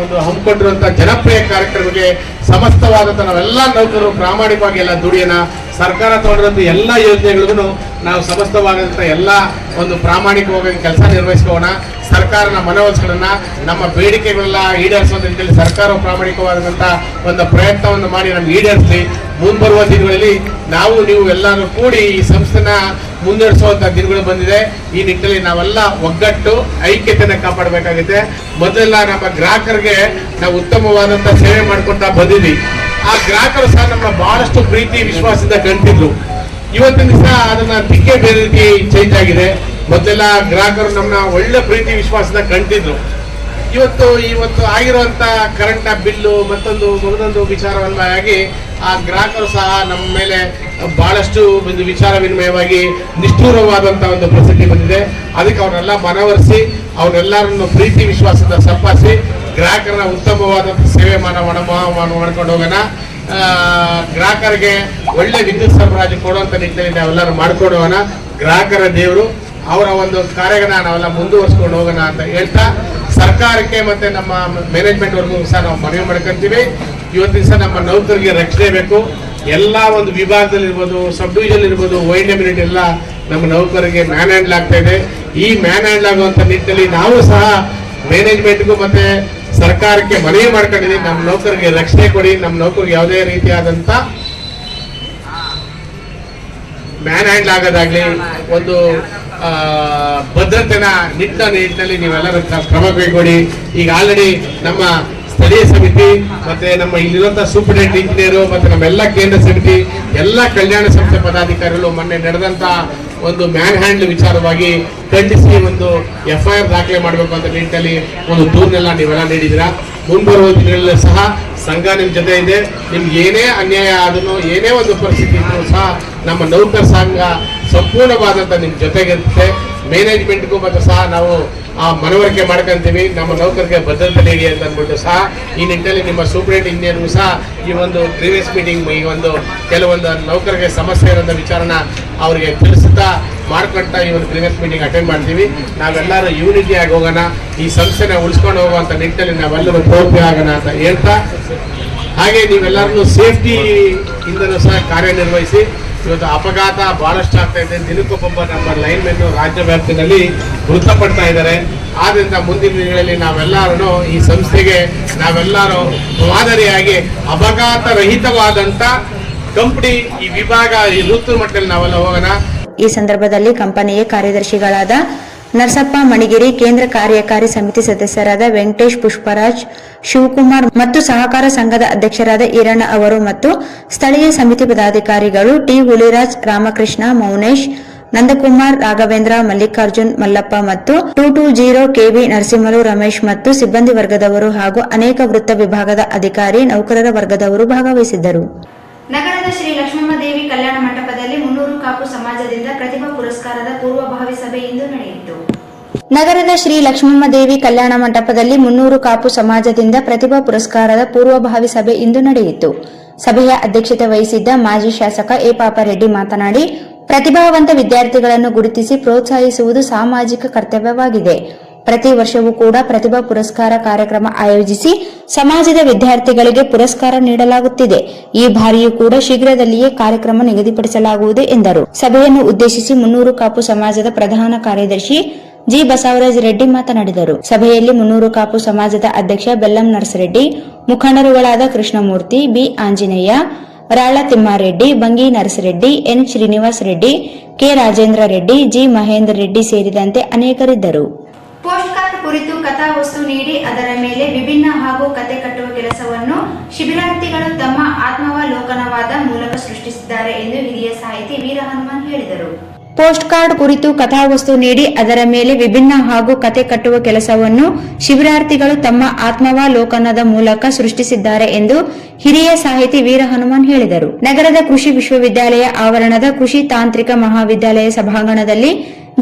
ಒಂದು ಹಮ್ಮಿಕೊಂಡಿರುವಂತ ಜನಪ್ರಿಯ ಕಾರ್ಯಕ್ರಮಕ್ಕೆ ಸಮಸ್ತವಾದಂತ ನಾವೆಲ್ಲ ನೌಕರರು ಪ್ರಾಮಾಣಿಕವಾಗಿ ಎಲ್ಲ ದುಡಿಯೋಣ. ಸರ್ಕಾರ ತಗೊಂಡಿರುವಂತ ಎಲ್ಲ ಯೋಜನೆಗಳಿಗೂ ನಾವು ಸಮಸ್ತವಾದಂತ ಎಲ್ಲ ಒಂದು ಪ್ರಾಮಾಣಿಕವಾಗಿ ಕೆಲಸ ನಿರ್ವಹಿಸ್ಕೋಣ. ಸರ್ಕಾರನ ಮನವೊಲಿಸ್ಕೊಳ್ಳೋಣ. ನಮ್ಮ ಬೇಡಿಕೆಗಳೆಲ್ಲ ಈಡೇರಿಸುವ ನಿಟ್ಟಿನಲ್ಲಿ ಸರ್ಕಾರ ಪ್ರಾಮಾಣಿಕವಾದಂತ ಒಂದು ಪ್ರಯತ್ನವನ್ನು ಮಾಡಿ ನಮ್ಗೆ ಈಡೇರಿಸಲಿ. ಮುಂಬರುವ ದಿನಗಳಲ್ಲಿ ನಾವು ನೀವು ಎಲ್ಲರೂ ಕೂಡಿ ಈ ಸಂಸ್ಥೆನ ಮುನ್ನಡೆಸುವಂತ ದಿನಗಳು ಬಂದಿದೆ. ಈ ನಿಟ್ಟಿನಲ್ಲಿ ನಾವೆಲ್ಲ ಒಗ್ಗಟ್ಟು ಐಕ್ಯತೆಯನ್ನು ಕಾಪಾಡಬೇಕಾಗಿದೆ. ಮೊದಲೆಲ್ಲ ನಮ್ಮ ಗ್ರಾಹಕರಿಗೆ ನಾವು ಉತ್ತಮವಾದಂತ ಸೇವೆ ಮಾಡ್ಕೊತಾ ಬಂದಿದ್ವಿ. ಆ ಗ್ರಾಹಕರು ಸಹ ನಮ್ಮ ಬಹಳಷ್ಟು ಪ್ರೀತಿ ವಿಶ್ವಾಸದಿಂದ ಕಂಡಿದ್ರು. ಇವತ್ತಿನ ದಿವಸ ಅದನ್ನ ದಿಕ್ಕೆ ಬೇರೆ ರೀತಿ ಚೇಂಜ್ ಆಗಿದೆ. ಮೊದಲೆಲ್ಲ ಗ್ರಾಹಕರು ನಮ್ಮನ್ನ ಒಳ್ಳೆ ಪ್ರೀತಿ ವಿಶ್ವಾಸದಿಂದ ಕಂಡಿದ್ರು. ಇವತ್ತು ಆಗಿರುವಂತ ಕರೆಂಟ್ ಬಿಲ್ಲು ಮತ್ತೊಂದು ವಿಚಾರವನ್ನಾಗಿ ಆ ಗ್ರಾಹಕರು ಸಹ ನಮ್ಮ ಮೇಲೆ ಬಹಳಷ್ಟು ಒಂದು ವಿಚಾರ ವಿನಿಮಯವಾಗಿ ನಿಷ್ಠೂರವಾದಂತ ಒಂದು ಪರಿಸ್ಥಿತಿ ಬಂದಿದೆ. ಅದಕ್ಕೆ ಅವರೆಲ್ಲ ಮನವರಿಸಿ ಅವರೆಲ್ಲರನ್ನು ಪ್ರೀತಿ ವಿಶ್ವಾಸದಿಂದ ಸಂಪಾದಿಸಿ ಗ್ರಾಹಕರನ್ನ ಉತ್ತಮವಾದಂತ ಸೇವೆ ಮಾಡ್ಕೊಂಡು ಹೋಗೋಣ. ಗ್ರಾಹಕರಿಗೆ ಒಳ್ಳೆ ವಿದ್ಯುತ್ ಸರಬರಾಜು ಕೊಡುವಂತ ನಿಟ್ಟಿನಲ್ಲಿ ನಾವೆಲ್ಲರೂ ಮಾಡ್ಕೊಂಡು ಹೋಗೋಣ. ಗ್ರಾಹಕರ ದೇವರು, ಅವರ ಒಂದು ಕಾರ್ಯಗಳನ್ನ ನಾವೆಲ್ಲ ಮುಂದುವರಿಸ್ಕೊಂಡು ಹೋಗೋಣ ಅಂತ ಹೇಳ್ತಾ ಸರ್ಕಾರಕ್ಕೆ ಮತ್ತೆ ನಮ್ಮ ಮ್ಯಾನೇಜ್ಮೆಂಟ್ ವರ್ಗೂ ಸಹ ನಾವು ಮನವಿ ಮಾಡ್ಕೊಂತೀವಿ. ಇವತ್ತಿನ ದಿವಸ ನಮ್ಮ ನೌಕರಿಗೆ ರಕ್ಷಣೆ ಬೇಕು. ಎಲ್ಲ ಒಂದು ವಿಭಾಗದಲ್ಲಿ ಇರ್ಬೋದು, ಸಬ್ ಡಿವಿಷನ್ ಇರ್ಬೋದು, ONM ಯೂನಿಟ್ ಎಲ್ಲ ನಮ್ಮ ನೌಕರಿಗೆ ಮ್ಯಾನ್ ಹ್ಯಾಂಡಲ್ ಆಗ್ತಾ ಇದೆ. ಈ ಮ್ಯಾನ್ ಹ್ಯಾಂಡಲ್ ಆಗುವಂತ ನಿಟ್ಟಿನಲ್ಲಿ ನಾವು ಸಹ ಮ್ಯಾನೇಜ್ಮೆಂಟ್ಗೂ ಮತ್ತೆ ಸರ್ಕಾರಕ್ಕೆ ಮನವಿ ಮಾಡ್ಕೊಂಡಿದ್ದೀವಿ. ನಮ್ಮ ನೌಕರಿಗೆ ರಕ್ಷಣೆ ಕೊಡಿ. ನಮ್ಮ ನೌಕರಿಗೆ ಯಾವುದೇ ರೀತಿಯಾದಂತ ಮ್ಯಾನ್ ಹ್ಯಾಂಡಲ್ ಆಗೋದಾಗ್ಲಿ ಒಂದು ಭದ್ರತೆನ ನಿಟ್ಟಿನಲ್ಲಿ ನೀವೆಲ್ಲರೂ ಕ್ರಮ ಕೈಗೊಳ್ಳಿ. ಈಗ ಆಲ್ರೆಡಿ ನಮ್ಮ ಸ್ಥಳೀಯ ಸಮಿತಿ ಮತ್ತೆ ನಮ್ಮ ಇಲ್ಲಿರುವಂತಹ ಸೂಪರಿಂಟೆಂಡೆಂಟ್ ಇಂಜಿನಿಯರು ಮತ್ತೆ ನಮ್ಮೆಲ್ಲ ಕೇಂದ್ರ ಸಮಿತಿ ಎಲ್ಲ ಕಲ್ಯಾಣ ಸಂಸ್ಥೆ ಪದಾಧಿಕಾರಿಗಳು ಮೊನ್ನೆ ನಡೆದಂತ ಒಂದು ಮ್ಯಾನ್ ಹ್ಯಾಂಡಲ್ ವಿಚಾರವಾಗಿ ಖಂಡಿಸಿ ಒಂದು FIR ದಾಖಲೆ ಮಾಡಬೇಕು ಅಂತ ನಿಟ್ಟಿನಲ್ಲಿ ಒಂದು ದೂರನ್ನೆಲ್ಲ ನೀವೆಲ್ಲ ನೀಡಿದಿರಾ. ಮುಂಬರುವ ದಿನಗಳಲ್ಲಿ ಸಹ ಸಂಘ ನಿಮ್ಮ ಜೊತೆ ಇದೆ. ನಿಮ್ಗೆ ಏನೇ ಅನ್ಯಾಯ ಆದ್ರೂ ಏನೇ ಒಂದು ಪರಿಸ್ಥಿತಿ ಇದ್ರೂ ಸಹ ನಮ್ಮ ನೌಕರ ಸಂಘ ಸಂಪೂರ್ಣವಾದಂತ ನಿಮ್ ಜೊತೆಗಿರುತ್ತೆ. ಮ್ಯಾನೇಜ್ಮೆಂಟ್ಗೂ ಮತ್ತು ಸಹ ನಾವು ಆ ಮನವರಿಕೆ ಮಾಡ್ಕೊಂತೀವಿ. ನಮ್ಮ ನೌಕರಿಗೆ ಭದ್ರತೆ ನೀಡಿ ಅಂತ ಅಂದ್ಬಿಟ್ಟು ಸಹ ಈ ನಿಟ್ಟಿನಲ್ಲಿ ನಿಮ್ಮ ಸೂಪರಿಂಟೆಂಡೆಂಟ್ ಇಂಜಿನಿಯರ್ಗೂ ಸಹ ಈ ಒಂದು ಗ್ರೀವೆನ್ಸ್ ಮೀಟಿಂಗ್ ಈ ಒಂದು ಕೆಲವೊಂದು ನೌಕರಿಗೆ ಸಮಸ್ಯೆ ಇರೋಂಥ ವಿಚಾರನ ಅವರಿಗೆ ತಿಳಿಸುತ್ತಾ ಮಾಡ್ಕೊಳ್ತಾ ಈ ಒಂದು ಗ್ರೀವೆನ್ಸ್ ಮೀಟಿಂಗ್ ಅಟೆಂಡ್ ಮಾಡ್ತೀವಿ. ನಾವೆಲ್ಲರೂ ಯೂನಿಟಿ ಆಗಿ ಹೋಗೋಣ. ಈ ಸಂಸ್ಥೆನ ಉಳಿಸ್ಕೊಂಡು ಹೋಗುವಂತ ನಿಟ್ಟಿನಲ್ಲಿ ನಾವೆಲ್ಲರೂ ಪ್ರವೃತ್ತಿ ಆಗೋಣ ಅಂತ ಹೇಳ್ತಾ, ಹಾಗೆ ನೀವೆಲ್ಲರೂ ಸೇಫ್ಟಿ ಇಂದನೂ ಸಹ ಕಾರ್ಯನಿರ್ವಹಿಸಿ. ಇವತ್ತು ಅಪಘಾತ ಬಹಳಷ್ಟು ಆಗ್ತಾ ಇದೆ. ದಿನಕ್ಕೊಬ್ಬ ನಮ್ಮ ಲೈನ್ ಮೆನ್ ರಾಜ್ಯ ವ್ಯಾಪ್ತಿಯಲ್ಲಿ ಮೃತಪಡ್ತಾ ಇದ್ದಾರೆ. ಆದ್ರಿಂದ ಮುಂದಿನ ದಿನಗಳಲ್ಲಿ ನಾವೆಲ್ಲರೂ ಈ ಸಂಸ್ಥೆಗೆ ನಾವೆಲ್ಲರೂ ಮಾದರಿಯಾಗಿ ಅಪಘಾತ ರಹಿತವಾದಂತ ಕಂಪನಿ ಈ ವಿಭಾಗ ಈ ವೃತ್ತಿ ಮಟ್ಟದಲ್ಲಿ ನಾವೆಲ್ಲ ಹೋಗೋಣ. ಈ ಸಂದರ್ಭದಲ್ಲಿ ಕಂಪನಿಯ ಕಾರ್ಯದರ್ಶಿಗಳಾದ ನರಸಪ್ಪ ಮಣಿಗಿರಿ, ಕೇಂದ್ರ ಕಾರ್ಯಕಾರಿ ಸಮಿತಿ ಸದಸ್ಯರಾದ ವೆಂಕಟೇಶ್, ಪುಷ್ಪರಾಜ್, ಶಿವಕುಮಾರ್ ಮತ್ತು ಸಹಕಾರ ಸಂಘದ ಅಧ್ಯಕ್ಷರಾದ ಈರಣ್ಣ ಅವರು ಮತ್ತು ಸ್ಥಳೀಯ ಸಮಿತಿ ಪದಾಧಿಕಾರಿಗಳು ಟಿ ಹುಲಿರಾಜ್, ರಾಮಕೃಷ್ಣ, ಮೌನೇಶ್, ನಂದಕುಮಾರ್, ರಾಘವೇಂದ್ರ, ಮಲ್ಲಿಕಾರ್ಜುನ್, ಮಲ್ಲಪ್ಪ ಮತ್ತು 220 KV ನರಸಿಂಹಲು, ರಮೇಶ್ ಮತ್ತು ಸಿಬ್ಬಂದಿ ವರ್ಗದವರು ಹಾಗೂ ಅನೇಕ ವೃತ್ತ ವಿಭಾಗದ ಅಧಿಕಾರಿ, ನೌಕರರ ವರ್ಗದವರು ಭಾಗವಹಿಸಿದ್ದರು. ನಗರದ ಶ್ರೀ ಲಕ್ಷ್ಮಮ್ಮ ದೇವಿ ಕಲ್ಯಾಣ ಮಂಟಪದಲ್ಲಿ 300 ಕಾಪು ಸಮಾಜದಿಂದ ಪ್ರತಿಭಾ ಪುರಸ್ಕಾರದ ಪೂರ್ವಭಾವಿ ಸಭೆ ಇಂದು ನಡೆಯಿತು. ನಗರದ ಶ್ರೀ ಲಕ್ಷ್ಮಮ್ಮ ದೇವಿ ಕಲ್ಯಾಣ ಮಂಟಪದಲ್ಲಿ 300 ಕಾಪು ಸಮಾಜದಿಂದ ಪ್ರತಿಭಾ ಪುರಸ್ಕಾರದ ಪೂರ್ವಭಾವಿ ಸಭೆ ಇಂದು ನಡೆಯಿತು. ಸಭೆಯ ಅಧ್ಯಕ್ಷತೆ ವಹಿಸಿದ್ದ ಮಾಜಿ ಶಾಸಕ ಎ ಪಾಪರೆಡ್ಡಿ ಮಾತನಾಡಿ, ಪ್ರತಿಭಾವಂತ ವಿದ್ಯಾರ್ಥಿಗಳನ್ನು ಗುರುತಿಸಿ ಪ್ರೋತ್ಸಾಹಿಸುವುದು ಸಾಮಾಜಿಕ ಕರ್ತವ್ಯವಾಗಿದೆ. ಪ್ರತಿ ವರ್ಷವೂ ಕೂಡ ಪ್ರತಿಭಾ ಪುರಸ್ಕಾರ ಕಾರ್ಯಕ್ರಮ ಆಯೋಜಿಸಿ ಸಮಾಜದ ವಿದ್ಯಾರ್ಥಿಗಳಿಗೆ ಪುರಸ್ಕಾರ ನೀಡಲಾಗುತ್ತಿದೆ. ಈ ಬಾರಿಯೂ ಕೂಡ ಶೀಘ್ರದಲ್ಲಿಯೇ ಕಾರ್ಯಕ್ರಮ ನಿಗದಿಪಡಿಸಲಾಗುವುದು ಎಂದರು. ಸಭೆಯನ್ನು ಉದ್ದೇಶಿಸಿ 300 ಕಾಪು ಸಮಾಜದ ಪ್ರಧಾನ ಕಾರ್ಯದರ್ಶಿ ಜಿ ಬಸವರಾಜ್ ರೆಡ್ಡಿ ಮಾತನಾಡಿದರು. ಸಭೆಯಲ್ಲಿ 300 ಕಾಪು ಸಮಾಜದ ಅಧ್ಯಕ್ಷ ಬೆಲ್ಲಂ ನರಸರೆಡ್ಡಿ, ಮುಖಂಡರುಗಳಾದ Krishnamurthy, B Anjaneya, Rala Timmareddy, Bangi Narasareddy, N Srinivas Reddy, K Rajendra Reddy, G Mahendra Reddy ಸೇರಿದಂತೆ ಅನೇಕರಿದ್ದರು. ಪೋಸ್ಟ್ ಕಾರ್ಡ್ ಕುರಿತು ಕಥಾವಸ್ತು ನೀಡಿ ಅದರ ಮೇಲೆ ವಿಭಿನ್ನ ಹಾಗೂ ಕತೆ ಕಟ್ಟುವ ಕೆಲಸವನ್ನು ಶಿಬಿರಾರ್ಥಿಗಳು ತಮ್ಮ ಆತ್ಮಾವಲೋಕನವಾದ ಮೂಲಕ ಸೃಷ್ಟಿಸಿದ್ದಾರೆ ಎಂದು ಹಿರಿಯ ಸಾಹಿತಿ ವೀರ ಹನುಮಾನ್ ಹೇಳಿದರು. ಪೋಸ್ಟ್ ಕಾರ್ಡ್ ಕುರಿತು ಕಥಾವಸ್ತು ನೀಡಿ ಅದರ ಮೇಲೆ ವಿಭಿನ್ನ ಹಾಗೂ ಕತೆ ಕಟ್ಟುವ ಕೆಲಸವನ್ನು ಶಿಬಿರಾರ್ಥಿಗಳು ತಮ್ಮ ಆತ್ಮಾವಲೋಕನದ ಮೂಲಕ ಸೃಷ್ಟಿಸಿದ್ದಾರೆ ಎಂದು ಹಿರಿಯ ಸಾಹಿತಿ ವೀರ ಹನುಮಾನ್ ಹೇಳಿದರು. ನಗರದ ಕೃಷಿ ವಿಶ್ವವಿದ್ಯಾಲಯ ಆವರಣದ ಕೃಷಿ ತಾಂತ್ರಿಕ ಮಹಾವಿದ್ಯಾಲಯ ಸಭಾಂಗಣದಲ್ಲಿ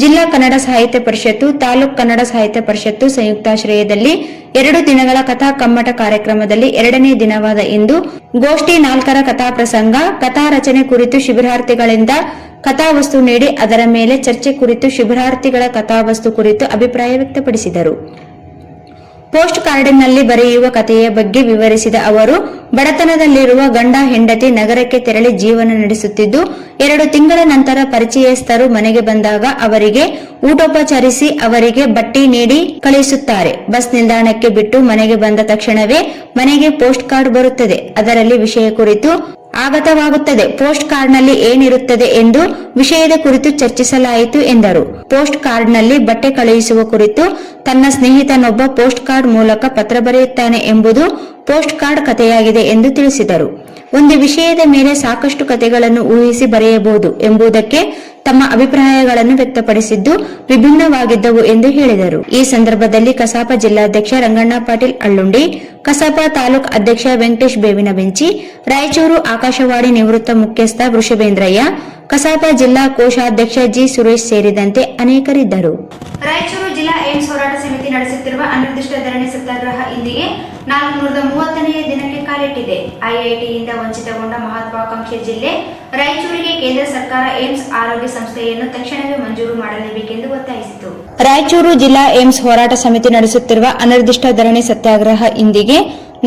ಜಿಲ್ಲಾ ಕನ್ನಡ ಸಾಹಿತ್ಯ ಪರಿಷತ್ತು, ತಾಲೂಕು ಕನ್ನಡ ಸಾಹಿತ್ಯ ಪರಿಷತ್ತು ಸಂಯುಕ್ತಾಶ್ರಯದಲ್ಲಿ 2 ದಿನಗಳ ಕಥಾ ಕಮ್ಮಟ ಕಾರ್ಯಕ್ರಮದಲ್ಲಿ 2ನೇ ದಿನವಾದ ಇಂದು ಗೋಷ್ಠಿ 4ರ ಕಥಾ ಪ್ರಸಂಗ, ಕಥಾ ರಚನೆ ಕುರಿತು ಶಿಬಿರಾರ್ಥಿಗಳಿಂದ ಕಥಾವಸ್ತು ನೀಡಿ ಅದರ ಮೇಲೆ ಚರ್ಚೆ ಕುರಿತು ಶಿಬಿರಾರ್ಥಿಗಳ ಕಥಾವಸ್ತು ಕುರಿತು ಅಭಿಪ್ರಾಯ ವ್ಯಕ್ತಪಡಿಸಿದರು. ಪೋಸ್ಟ್ ಕಾರ್ಡಿನಲ್ಲಿ ಬರೆಯುವ ಕಥೆಯ ಬಗ್ಗೆ ವಿವರಿಸಿದ ಅವರು, ಬಡತನದಲ್ಲಿರುವ ಗಂಡ ಹೆಂಡತಿ ನಗರಕ್ಕೆ ತೆರಳಿ ಜೀವನ ನಡೆಸುತ್ತಿದ್ದು 2 ತಿಂಗಳ ನಂತರ ಪರಿಚಯಸ್ಥರು ಮನೆಗೆ ಬಂದಾಗ ಅವರಿಗೆ ಊಟೋಪಚಾರಿಸಿ ಅವರಿಗೆ ಬಟ್ಟಿ ನೀಡಿ ಕಳುಹಿಸುತ್ತಾರೆ. ಬಸ್ ನಿಲ್ದಾಣಕ್ಕೆ ಬಿಟ್ಟು ಮನೆಗೆ ಬಂದ ತಕ್ಷಣವೇ ಮನೆಗೆ ಪೋಸ್ಟ್ ಕಾರ್ಡ್ ಬರುತ್ತದೆ. ಅದರಲ್ಲಿ ವಿಷಯ ಕುರಿತು ಆಗತವಾಗುತ್ತದೆ. ಪೋಸ್ಟ್ ಕಾರ್ಡ್ನಲ್ಲಿ ಏನಿರುತ್ತದೆ ಎಂದು ವಿಷಯದ ಕುರಿತು ಚರ್ಚಿಸಲಾಯಿತು ಎಂದರು. ಪೋಸ್ಟ್ ಕಾರ್ಡ್ನಲ್ಲಿ ಬಟ್ಟೆ ಕಳುಹಿಸುವ ಕುರಿತು ತನ್ನ ಸ್ನೇಹಿತನೊಬ್ಬ ಪೋಸ್ಟ್ ಕಾರ್ಡ್ ಮೂಲಕ ಪತ್ರ ಬರೆಯುತ್ತಾನೆ ಎಂಬುದು ಪೋಸ್ಟ್ ಕಾರ್ಡ್ ಕಥೆಯಾಗಿದೆ ಎಂದು ತಿಳಿಸಿದರು. ಒಂದು ವಿಷಯದ ಮೇಲೆ ಸಾಕಷ್ಟು ಕಥೆಗಳನ್ನು ಊಹಿಸಿ ಬರೆಯಬಹುದು ಎಂಬುದಕ್ಕೆ ತಮ್ಮ ಅಭಿಪ್ರಾಯಗಳನ್ನು ವ್ಯಕ್ತಪಡಿಸಿದ್ದು ವಿಭಿನ್ನವಾಗಿದ್ದವು ಎಂದು ಹೇಳಿದರು. ಈ ಸಂದರ್ಭದಲ್ಲಿ ಕಸಾಪ ಜಿಲ್ಲಾಧ್ಯಕ್ಷ ರಂಗಣ್ಣ ಪಾಟೀಲ್ ಅಳ್ಳುಂಡಿ, ಕಸಾಪ ತಾಲೂಕು ಅಧ್ಯಕ್ಷ ವೆಂಕಟೇಶ್ ಬೇವಿನ ಬೆಂಚಿ, ರಾಯಚೂರು ಆಕಾಶವಾಣಿ ನಿವೃತ್ತ ಮುಖ್ಯಸ್ಥ ವೃಷಭೇಂದ್ರಯ್ಯ, ಕಸಾಪ ಜಿಲ್ಲಾ ಕೋಶಾಧ್ಯಕ್ಷ ಜಿ ಸುರೇಶ್ ಸೇರಿದಂತೆ ಅನೇಕರಿದ್ದರು. ರಾಯಚೂರು ಜಿಲ್ಲಾ ಏಮ್ಸ್ ಹೋರಾಟ ಸಮಿತಿ ನಡೆಸುತ್ತಿರುವ ಅನಿರ್ದಿಷ್ಟ ಧರಣಿ ಸತ್ಯಾಗ್ರಹ ಇಂದಿಗೆ 430ನೇ ದಿನಕ್ಕೆ ಕಾಲಿಟ್ಟಿದೆ. ಐಐಟಿಯಿಂದ ವಂಚಿತಗೊಂಡ ಮಹತ್ವಾಕಾಂಕ್ಷೆ ಜಿಲ್ಲೆ ರಾಯಚೂರಿಗೆ ಕೇಂದ್ರ ಸರ್ಕಾರ ಏಮ್ಸ್ ಆರೋಗ್ಯ ಸಂಸ್ಥೆಯನ್ನು ತಕ್ಷಣವೇ ಮಂಜೂರು ಮಾಡಲೇಬೇಕೆಂದು ಒತ್ತಾಯಿಸಿತು. ರಾಯಚೂರು ಜಿಲ್ಲಾ ಏಮ್ಸ್ ಹೋರಾಟ ಸಮಿತಿ ನಡೆಸುತ್ತಿರುವ ಅನಿರ್ದಿಷ್ಟ ಧರಣಿ ಸತ್ಯಾಗ್ರಹ ಇಂದಿಗೆ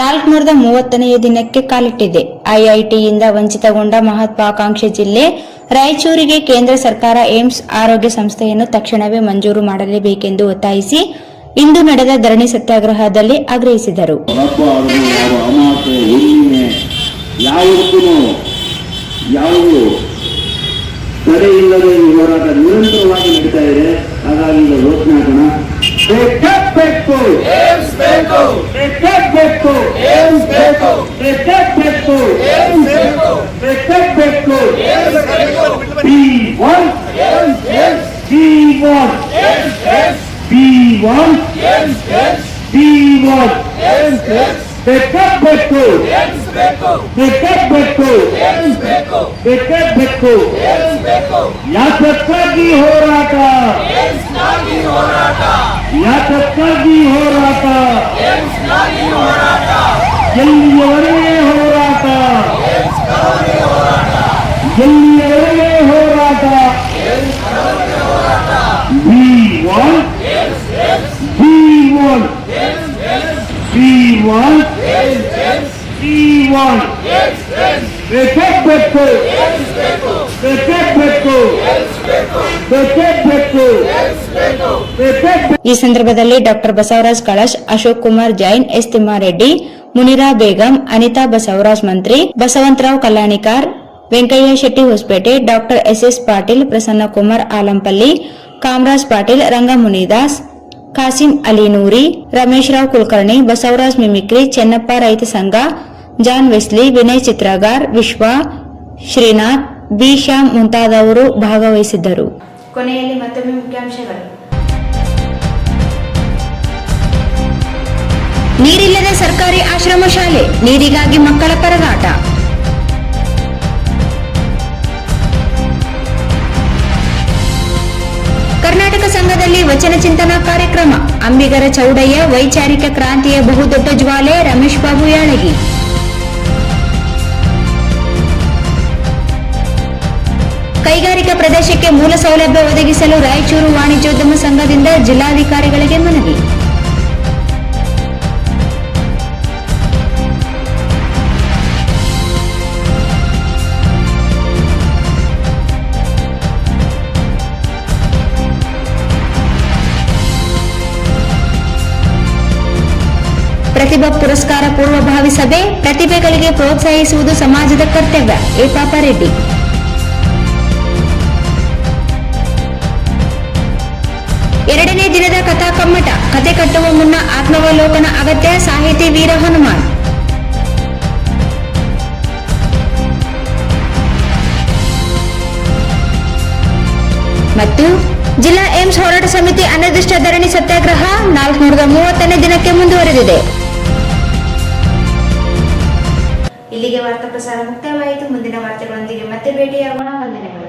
430ನೇ ದಿನಕ್ಕೆ ಕಾಲಿಟ್ಟಿದೆ. ಐಐಟಿಯಿಂದ ವಂಚಿತಗೊಂಡ ಮಹತ್ವಾಕಾಂಕ್ಷೆ ಜಿಲ್ಲೆ ರಾಯಚೂರಿಗೆ ಕೇಂದ್ರ ಸರ್ಕಾರ ಏಮ್ಸ್ ಆರೋಗ್ಯ ಸಂಸ್ಥೆಯನ್ನು ತಕ್ಷಣವೇ ಮಂಜೂರು ಮಾಡಲೇಬೇಕೆಂದು ಒತ್ತಾಯಿಸಿ ಇಂದು ನಡೆದ ಧರಣಿ ಸತ್ಯಾಗ್ರಹದಲ್ಲಿ ಆಗ್ರಹಿಸಿದರು. ತಡೆಯಿಲ್ಲದೆ ಈ ಹೋರಾಟ ನಿರಂತರವಾಗಿ ನಡೀತಾ ಇದೆ. ಹಾಗಾಗಿ ಈಗ ಯೋಚನೆ ಹಾಕೋಣ. ಯಾತಕ್ಕಾಗಿ ಹೋರಾಟ, ಯಾತಕ್ಕಾಗಿ ಹೋರಾಟ, ಎಲ್ಲಿಯವರೆಗೆ ಹೋರಾಟ, ಎಲ್ಲಿಯವರೆಗೆ ಹೋರಾಟ. We want, we want, we want, we want. ಬೇಕು, ಈ ಸಂದರ್ಭದಲ್ಲಿ ಡಾಕ್ಟರ್ ಬಸವರಾಜ್ ಕಳಶ್, ಅಶೋಕ್ ಕುಮಾರ್ ಜೈನ್, ಎಸ್ ತಿಮ್ಮಾರೆಡ್ಡಿ, ಮುನಿರಾ ಬೇಗಂ, ಅನಿತಾ ಬಸವರಾಜ್ ಮಂತ್ರಿ, ಬಸವಂತರಾವ್ ಕಲ್ಯಾಣಿಕಾರ್, ವೆಂಕಯ್ಯ ಶೆಟ್ಟಿ ಹೊಸಪೇಟೆ, ಡಾಕ್ಟರ್ ಎಸ್ ಪಾಟೀಲ್, ಪ್ರಸನ್ನ ಕುಮಾರ್ ಆಲಂಪಲ್ಲಿ, ಕಾಮರಾಜ್ ಪಾಟೀಲ್, ರಂಗ ಮುನಿದಾಸ್, ಕಾಸಿಂ ಅಲಿ ನೂರಿ, ರಮೇಶ್ ರಾವ್ ಕುಲಕರ್ಣಿ, ಬಸವರಾಜ್ ಮಿಮಿಕ್ರಿ, ಚೆನ್ನಪ್ಪ ರೈತ ಸಂಘ, ಜಾನ್ ವೆಸ್ಲಿ, ವಿನಯ್ ಚಿತ್ರಗಾರ್, ವಿಶ್ವ, ಶ್ರೀನಾಥ್, ಬಿ ಶ್ಯಾಮ್ ಮುಂತಾದವರು ಭಾಗವಹಿಸಿದ್ದರು. ಕೊನೆಯಲ್ಲಿ ಮತ್ತೊಮ್ಮೆ ಮುಖ್ಯಾಂಶಗಳು. ನೀರಿಲ್ಲದ ಸರ್ಕಾರಿ ಆಶ್ರಮ ಶಾಲೆ, ನೀರಿಗಾಗಿ ಮಕ್ಕಳ ಪರದಾಟ. ಕರ್ನಾಟಕ ಸಂಘದಲ್ಲಿ ವಚನ ಚಿಂತನಾ ಕಾರ್ಯಕ್ರಮ, ಅಂಬಿಗರ ಚೌಡಯ್ಯ ವೈಚಾರಿಕ ಕ್ರಾಂತಿಯ ಬಹುದೊಡ್ಡ ಜ್ವಾಲೆ, ರಮೇಶ್ ಬಾಬು ಯಾಳಗಿ. ಕೈಗಾರಿಕಾ ಪ್ರದೇಶಕ್ಕೆ ಮೂಲ ಸೌಲಭ್ಯ ಒದಗಿಸಲು ರಾಯಚೂರು ವಾಣಿಜ್ಯೋದ್ಯಮ ಸಂಘದಿಂದ ಜಿಲ್ಲಾಧಿಕಾರಿಗಳಿಗೆ ಮನವಿ. ಪ್ರತಿಭಾ ಪುರಸ್ಕಾರ ಪೂರ್ವಭಾವಿ ಸಭೆ, ಪ್ರತಿಭೆಗಳಿಗೆ ಪ್ರೋತ್ಸಾಹಿಸುವುದು ಸಮಾಜದ ಕರ್ತವ್ಯ, ಎ ಪಾಪಾರೆಡ್ಡಿ. ಎರಡನೇ ದಿನದ ಕಥಾ ಕಮ್ಮಟ, ಕತೆ ಕಟ್ಟುವ ಮುನ್ನ ಆತ್ಮಾವಲೋಕನ ಅಗತ್ಯ, ಸಾಹಿತಿ ವೀರ ಹನುಮಾನ್. ಮತ್ತು ಜಿಲ್ಲಾ ಏಮ್ಸ್ ಹೋರಾಟ ಸಮಿತಿ ಅನಿರ್ದಿಷ್ಟ ಧರಣಿ ಸತ್ಯಾಗ್ರಹ 430ನೇ ದಿನಕ್ಕೆ ಮುಂದುವರೆದಿದೆ. ಇಲ್ಲಿಗೆ ವಾರ್ತಾ ಪ್ರಸಾರ ಮುಕ್ತಾಯವಾಯಿತು. ಮುಂದಿನ ವಾರ್ತೆಗಳೊಂದಿಗೆ ಮತ್ತೆ ಭೇಟಿಯಾಗೋಣ. ವಂದನೆಗಳು.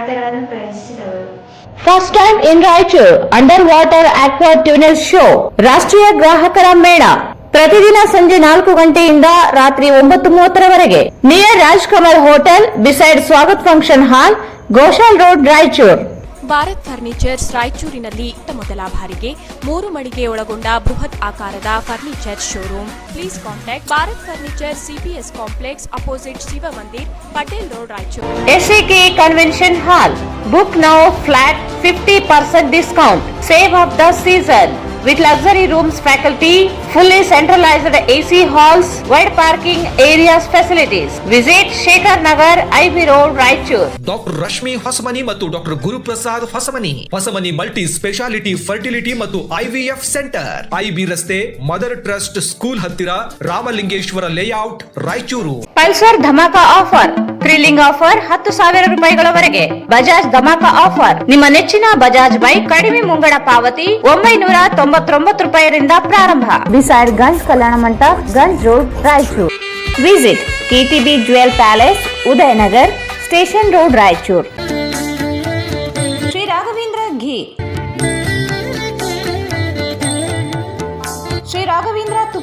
ವಾರ್ತೆಗಳನ್ನು ಪ್ರವೇಶಿಸಿದವರು. First time in Raichur under water aqua tunnel show ರಾಷ್ಟ್ರೀಯ ಗ್ರಾಹಕರ ಮೇಳ ಪ್ರತಿದಿನ ಸಂಜೆ 4 ಗಂಟೆಯಿಂದ ರಾತ್ರಿ 9:30 near Rajkamal hotel beside Swagat function hall, Goshal road, Raichur. Bharat furnitures ರಾಯಚೂರಿನಲ್ಲಿ ಮೊದಲ ಬಾರಿಗೆ 3 ಮಳಿಗೆ ಒಳಗೊಂಡ ಬೃಹತ್ ಆಕಾರದ furniture showroom. Please contact Bharat furniture CPS complex opposite Shiva Mandir, Patel road, Raichur. SAK convention hall. Book now flat 50% discount. Save of the season. With luxury rooms, faculty, fully centralized AC halls, wide parking areas, facilities. Visit Shekhar Nagar, IB Road, Raichur. Doctor Rashmi Hosamani ಮತ್ತು doctor Guruprasad Hosamani multi speciality fertility ಮತ್ತು IVF centre, IB ರಸ್ತೆ, mother trust school ಹತ್ತಿರ, Ramalingeshwara layout, Raichur. Pulsar ಧಮಾಕಾ offer. Thrilling offer 10,000 ರೂಪಾಯಿಗಳವರೆಗೆ. ಬಜಾಜ್ ಧಮಾಕಾ offer. ನಿಮ್ಮ ನೆಚ್ಚಿನ Bajaj bike ಕಡಿಮೆ ಮುಂಗಡ ಪಾವತಿ 999 ರೂಪಾಯಿರಿಂದ ಪ್ರಾರಂಭ. ಬಿಸೈಡ್ ಗಂಜ್ ಕಲ್ಯಾಣ ಮಂಟಪ, Ganj road, Raichur. Visit KTB jewel palace, Udayanagar, station road, Raichur.